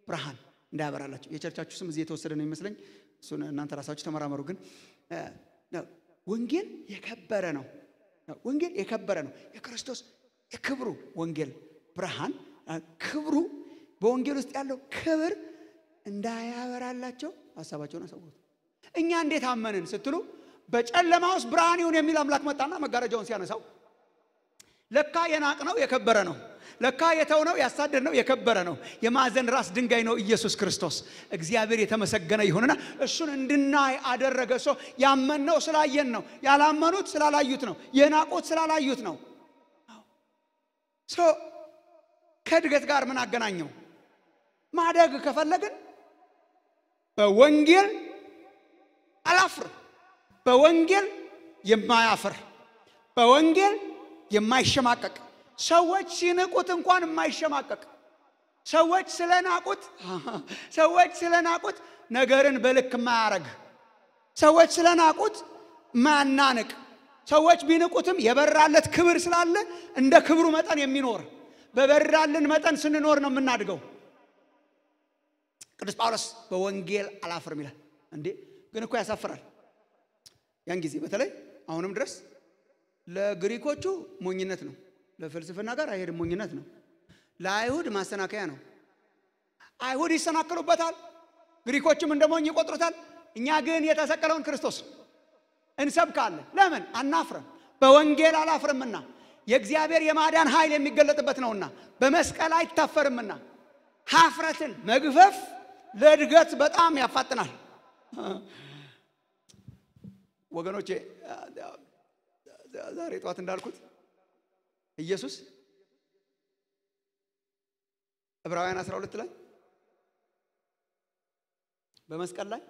ብርሃን እንዳያበራላችሁ የቸርቻችሁ ስም እዚህ የተወሰደ ነው ይመስለኝ እሱን እናንተ ራሳችሁ ተመራመሩ ግን ወንጌል የከበረ ነው ወንጌል የከበረ ነው የክርስቶስ የክብሩ ወንጌል ብርሃን ክብሩ በወንጌል ውስጥ ያለው ክብር እንዳያበራላቸው ሐሳባቸውን አሳውሩት እኛ እንዴት አመንን ስትሉ በጨለማ ውስጥ ብርሃን ይሁን የሚል አምላክ መጣና መጋረጃውን ሲያነሳው ለካ የናቅነው የከበረ ነው። ለካ የተውነው ያሳደድነው የከበረ ነው። የማዕዘን ራስ ድንጋይ ነው ኢየሱስ ክርስቶስ። እግዚአብሔር የተመሰገነ ይሁንና እሱን እንድናይ አደረገ። ሰው ያመነው ስላየን ነው። ያላመኑት ስላላዩት ነው። የናቁት ስላላዩት ነው። ሰው ከእድገት ጋር ምን አገናኘው? ማደግ ከፈለግን በወንጌል አላፍር፣ በወንጌል የማያፍር፣ በወንጌል የማይሸማቀቅ፣ ሰዎች ሲንቁት እንኳን የማይሸማቀቅ፣ ሰዎች ስለናቁት ነገርን በልክ ማያረግ፣ ሰዎች ስለናቁት ማናንቅ፣ ሰዎች ቢንቁትም የበራለት ክብር ስላለ እንደ ክብሩ መጠን የሚኖር፣ በበራልን መጠን ስንኖር ነው የምናድገው። ቅዱስ ጳውሎስ በወንጌል አላፍርም ይላል። እንዴ ግን እኮ ያሳፍራል። ያን ጊዜ በተለይ አሁንም ድረስ ለግሪኮቹ ሞኝነት ነው። ለፍልስፍና ጋር አይሄድም፣ ሞኝነት ነው። ለአይሁድ ማሰናከያ ነው። አይሁድ ይሰናከሉበታል፣ ግሪኮችም እንደሞኝ ይቆጥሩታል። እኛ ግን የተሰቀለውን ክርስቶስ እንሰብካለን። ለምን? አናፍርም። በወንጌል አላፍርምና የእግዚአብሔር የማዳን ኃይል የሚገለጥበት ነውና በመስቀል አይታፈርምና። ሀፍረትን መግፈፍ ለእድገት በጣም ያፋጥናል። ወገኖቼ ዛሬ ጧት እንዳልኩት ኢየሱስ ዕብራውያን 12 ላይ በመስቀል ላይ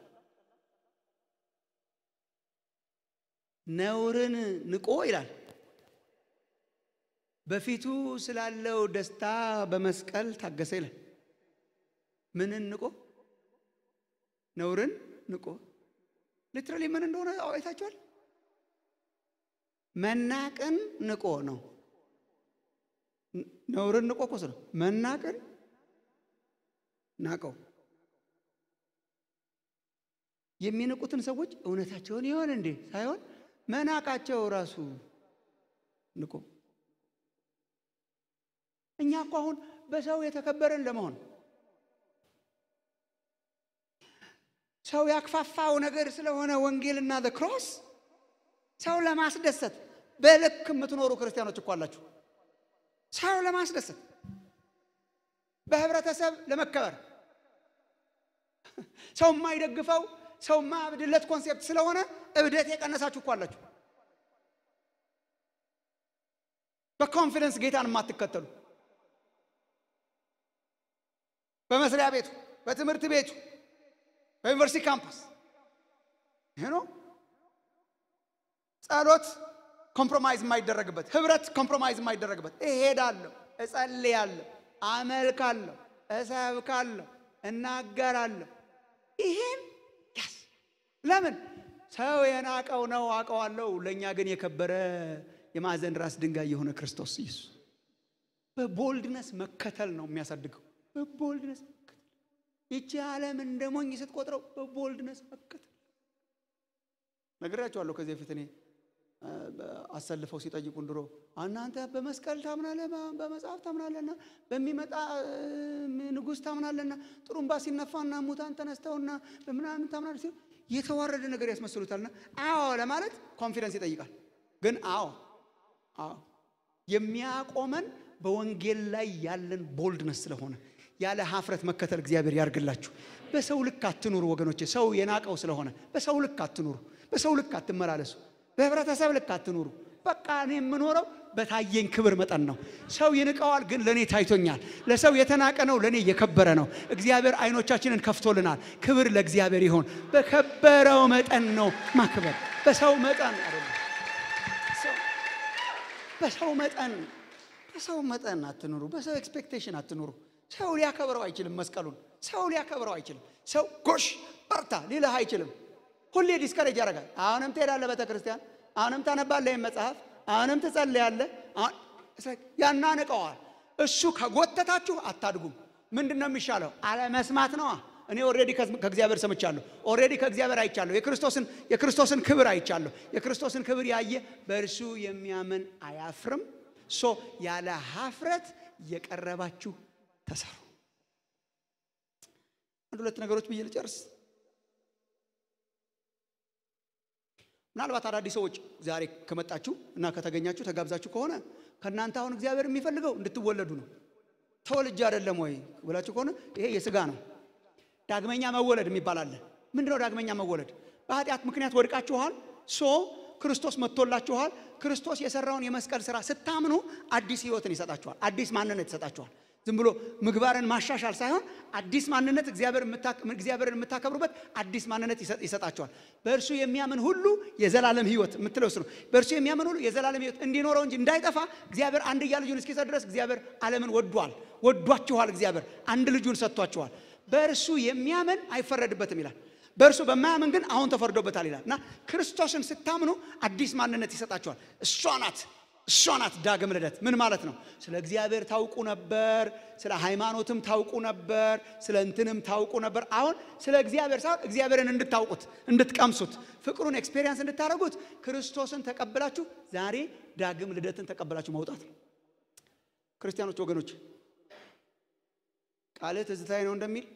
ነውርን ንቆ ይላል። በፊቱ ስላለው ደስታ በመስቀል ታገሰ ይላል። ምንን ንቆ? ነውርን ንቆ። ሊትራሊ ምን እንደሆነ አይታችኋል? መናቅን ንቆ ነው። ነውርን ንቆ እኮ ነው። መናቅን ናቀው። የሚንቁትን ሰዎች እውነታቸውን ይሆን እንዴ ሳይሆን መናቃቸው ራሱ ንቆ። እኛ እኮ አሁን በሰው የተከበረን ለመሆን ሰው ያክፋፋው ነገር ስለሆነ ወንጌልና ክሮስ ሰው ለማስደሰት በልክ የምትኖሩ ክርስቲያኖች እኮ አላችሁ። ሰው ለማስደሰት በህብረተሰብ ለመከበር ሰው የማይደግፈው ሰው የማያብድለት ኮንሴፕት ስለሆነ እብደት የቀነሳችሁ እኮ አላችሁ። በኮንፊደንስ ጌታን የማትከተሉ በመስሪያ ቤቱ፣ በትምህርት ቤቱ፣ በዩኒቨርሲቲ ካምፓስ ይሄ ነው። ጸሎት ኮምፕሮማይዝ የማይደረግበት፣ ህብረት ኮምፕሮማይዝ የማይደረግበት። እሄዳለሁ፣ እጸልያለሁ፣ አመልካለሁ፣ እሰብካለሁ፣ እናገራለሁ። ይሄን ያስ ለምን ሰው የናቀው ነው አውቀዋለሁ። ለኛ ግን የከበረ የማዕዘን ራስ ድንጋይ የሆነ ክርስቶስ ኢየሱስ በቦልድነስ መከተል ነው የሚያሳድገው። በቦልድነስ መከተል ይቺ ዓለም እንደሞኝ ስትቆጥረው በቦልድነስ መከተል ነግራቸዋለሁ። ከዚህ በፊት እኔ አሰልፈው ሲጠይቁን ድሮ እናንተ በመስቀል ታምናለህ፣ በመጽሐፍ ታምናለህና በሚመጣ ንጉሥ ታምናለህና ጥሩምባ ሲነፋና ሙታን ተነስተውና በምናምን ታምናለህ ሲሉ የተዋረደ ነገር ያስመስሉታልና አዎ ለማለት ኮንፊደንስ ይጠይቃል። ግን አዎ የሚያቆመን በወንጌል ላይ ያለን ቦልድነስ ስለሆነ ያለ ሀፍረት መከተል እግዚአብሔር ያርግላችሁ። በሰው ልክ አትኑሩ ወገኖቼ። ሰው የናቀው ስለሆነ በሰው ልክ አትኑሩ። በሰው ልክ አትመላለሱ። በህብረተሰብ ልክ አትኑሩ። በቃ እኔ የምኖረው በታየኝ ክብር መጠን ነው። ሰው ይንቀዋል፣ ግን ለኔ ታይቶኛል። ለሰው የተናቀ ነው፣ ለኔ የከበረ ነው። እግዚአብሔር አይኖቻችንን ከፍቶልናል። ክብር ለእግዚአብሔር ይሁን። በከበረው መጠን ነው ማክበር፣ በሰው መጠን አይደለም። በሰው መጠን አትኑሩ። በሰው ኤክስፔክቴሽን አትኑሩ። ሰው ሊያከብረው አይችልም። መስቀሉን ሰው ሊያከብረው አይችልም። ሰው ጎሽ በርታ ሊልህ አይችልም። ሁሌ ዲስከሬጅ ያደርጋል። አሁንም ትሄዳለህ ቤተክርስቲያን፣ አሁንም ታነባለህ መጽሐፍ፣ አሁንም ትጸልያለህ። ያናንቀዋል። እሱ ከጎተታችሁ አታድጉም። ምንድነው የሚሻለው? አለመስማት ነው። እኔ ኦሬዲ ከእግዚአብሔር ሰምቻለሁ። ኦሬዲ ከእግዚአብሔር አይቻለሁ። የክርስቶስን ክብር አይቻለሁ። የክርስቶስን ክብር ያየ በእርሱ የሚያምን አያፍርም። ያለ ሀፍረት የቀረባችሁ ተሰሩ። አንድ ሁለት ነገሮች ብዬ ልጨርስ። ምናልባት አዳዲስ ሰዎች ዛሬ ከመጣችሁ እና ከተገኛችሁ ተጋብዛችሁ ከሆነ ከናንተ አሁን እግዚአብሔር የሚፈልገው እንድትወለዱ ነው። ተወልጄ አይደለም ወይ ብላችሁ ከሆነ ይሄ የሥጋ ነው። ዳግመኛ መወለድ የሚባል አለ። ምንድነው ዳግመኛ መወለድ? በኃጢአት ምክንያት ወድቃችኋል። ክርስቶስ መጥቶላችኋል። ክርስቶስ የሰራውን የመስቀል ሥራ ስታምኑ አዲስ ሕይወትን ይሰጣችኋል። አዲስ ማንነት ይሰጣችኋል። ዝም ብሎ ምግባርን ማሻሻል ሳይሆን አዲስ ማንነት እግዚአብሔርን የምታከብሩበት አዲስ ማንነት ይሰጣችኋል። በእርሱ የሚያምን ሁሉ የዘላለም ሕይወት የምትለው ነው። በእርሱ የሚያምን ሁሉ የዘላለም ሕይወት እንዲኖረው እንጂ እንዳይጠፋ እግዚአብሔር አንድያ ልጁን እስኪሰጥ ድረስ እግዚአብሔር ዓለምን ወዷችኋል። እግዚአብሔር አንድ ልጁን ሰጥቷችኋል። በእርሱ የሚያምን አይፈረድበትም ይላል። በእርሱ በማያምን ግን አሁን ተፈርዶበታል ይላል። እና ክርስቶስን ስታምኑ አዲስ ማንነት ይሰጣችኋል። እሷ ናት ዳግም ልደት። ምን ማለት ነው? ስለ እግዚአብሔር ታውቁ ነበር፣ ስለ ሃይማኖትም ታውቁ ነበር፣ ስለ እንትንም ታውቁ ነበር። አሁን ስለ እግዚአብሔር ሳይሆን እግዚአብሔርን እንድታውቁት፣ እንድትቀምሱት፣ ፍቅሩን ኤክስፔሪየንስ እንድታደርጉት ክርስቶስን ተቀበላችሁ ዛሬ ዳግም ልደትን ተቀበላችሁ መውጣት ነው። ክርስቲያኖች ወገኖች ቃል ትዝታዬ ነው እንደሚል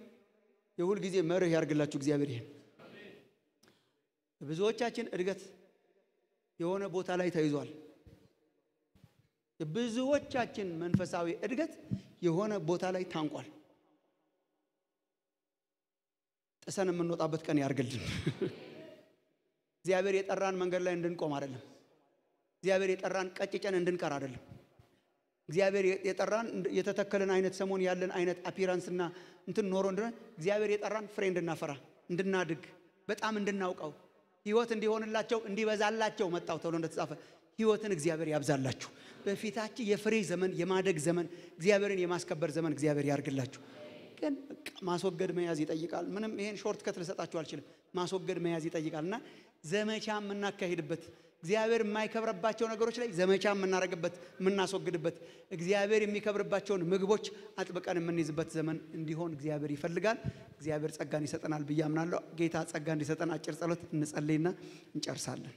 የሁል ጊዜ መርህ ያርግላችሁ እግዚአብሔር። ይሄን ብዙዎቻችን እድገት የሆነ ቦታ ላይ ተይዟል። ብዙዎቻችን መንፈሳዊ እድገት የሆነ ቦታ ላይ ታንቋል። ጥሰን የምንወጣበት ቀን ያርግልን። እግዚአብሔር የጠራን መንገድ ላይ እንድንቆም አይደለም። እግዚአብሔር የጠራን ቀጭጨን እንድንቀር አይደለም። እግዚአብሔር የጠራን የተተከለን አይነት ሰሞን ያለን አይነት አፒራንስና እንትን ኖሮ እንደሆነ እግዚአብሔር የጠራን ፍሬ እንድናፈራ፣ እንድናድግ፣ በጣም እንድናውቀው፣ ሕይወት እንዲሆንላቸው እንዲበዛላቸው መጣው ተብሎ እንደተጻፈ ሕይወትን እግዚአብሔር ያብዛላችሁ። በፊታችሁ የፍሬ ዘመን፣ የማደግ ዘመን፣ እግዚአብሔርን የማስከበር ዘመን እግዚአብሔር ያርግላችሁ። ግን ማስወገድ መያዝ ይጠይቃል። ምንም ይሄን ሾርት ከት ልሰጣችሁ አልችልም። ማስወገድ መያዝ ይጠይቃልና ዘመቻ የምናካሂድበት እግዚአብሔር የማይከብርባቸው ነገሮች ላይ ዘመቻ የምናረግበት የምናስወግድበት እግዚአብሔር የሚከብርባቸውን ምግቦች አጥብቀን የምንይዝበት ዘመን እንዲሆን እግዚአብሔር ይፈልጋል። እግዚአብሔር ጸጋን ይሰጠናል ብዬ አምናለሁ። ጌታ ጸጋ እንዲሰጠን አጭር ጸሎት እንጸልይና እንጨርሳለን።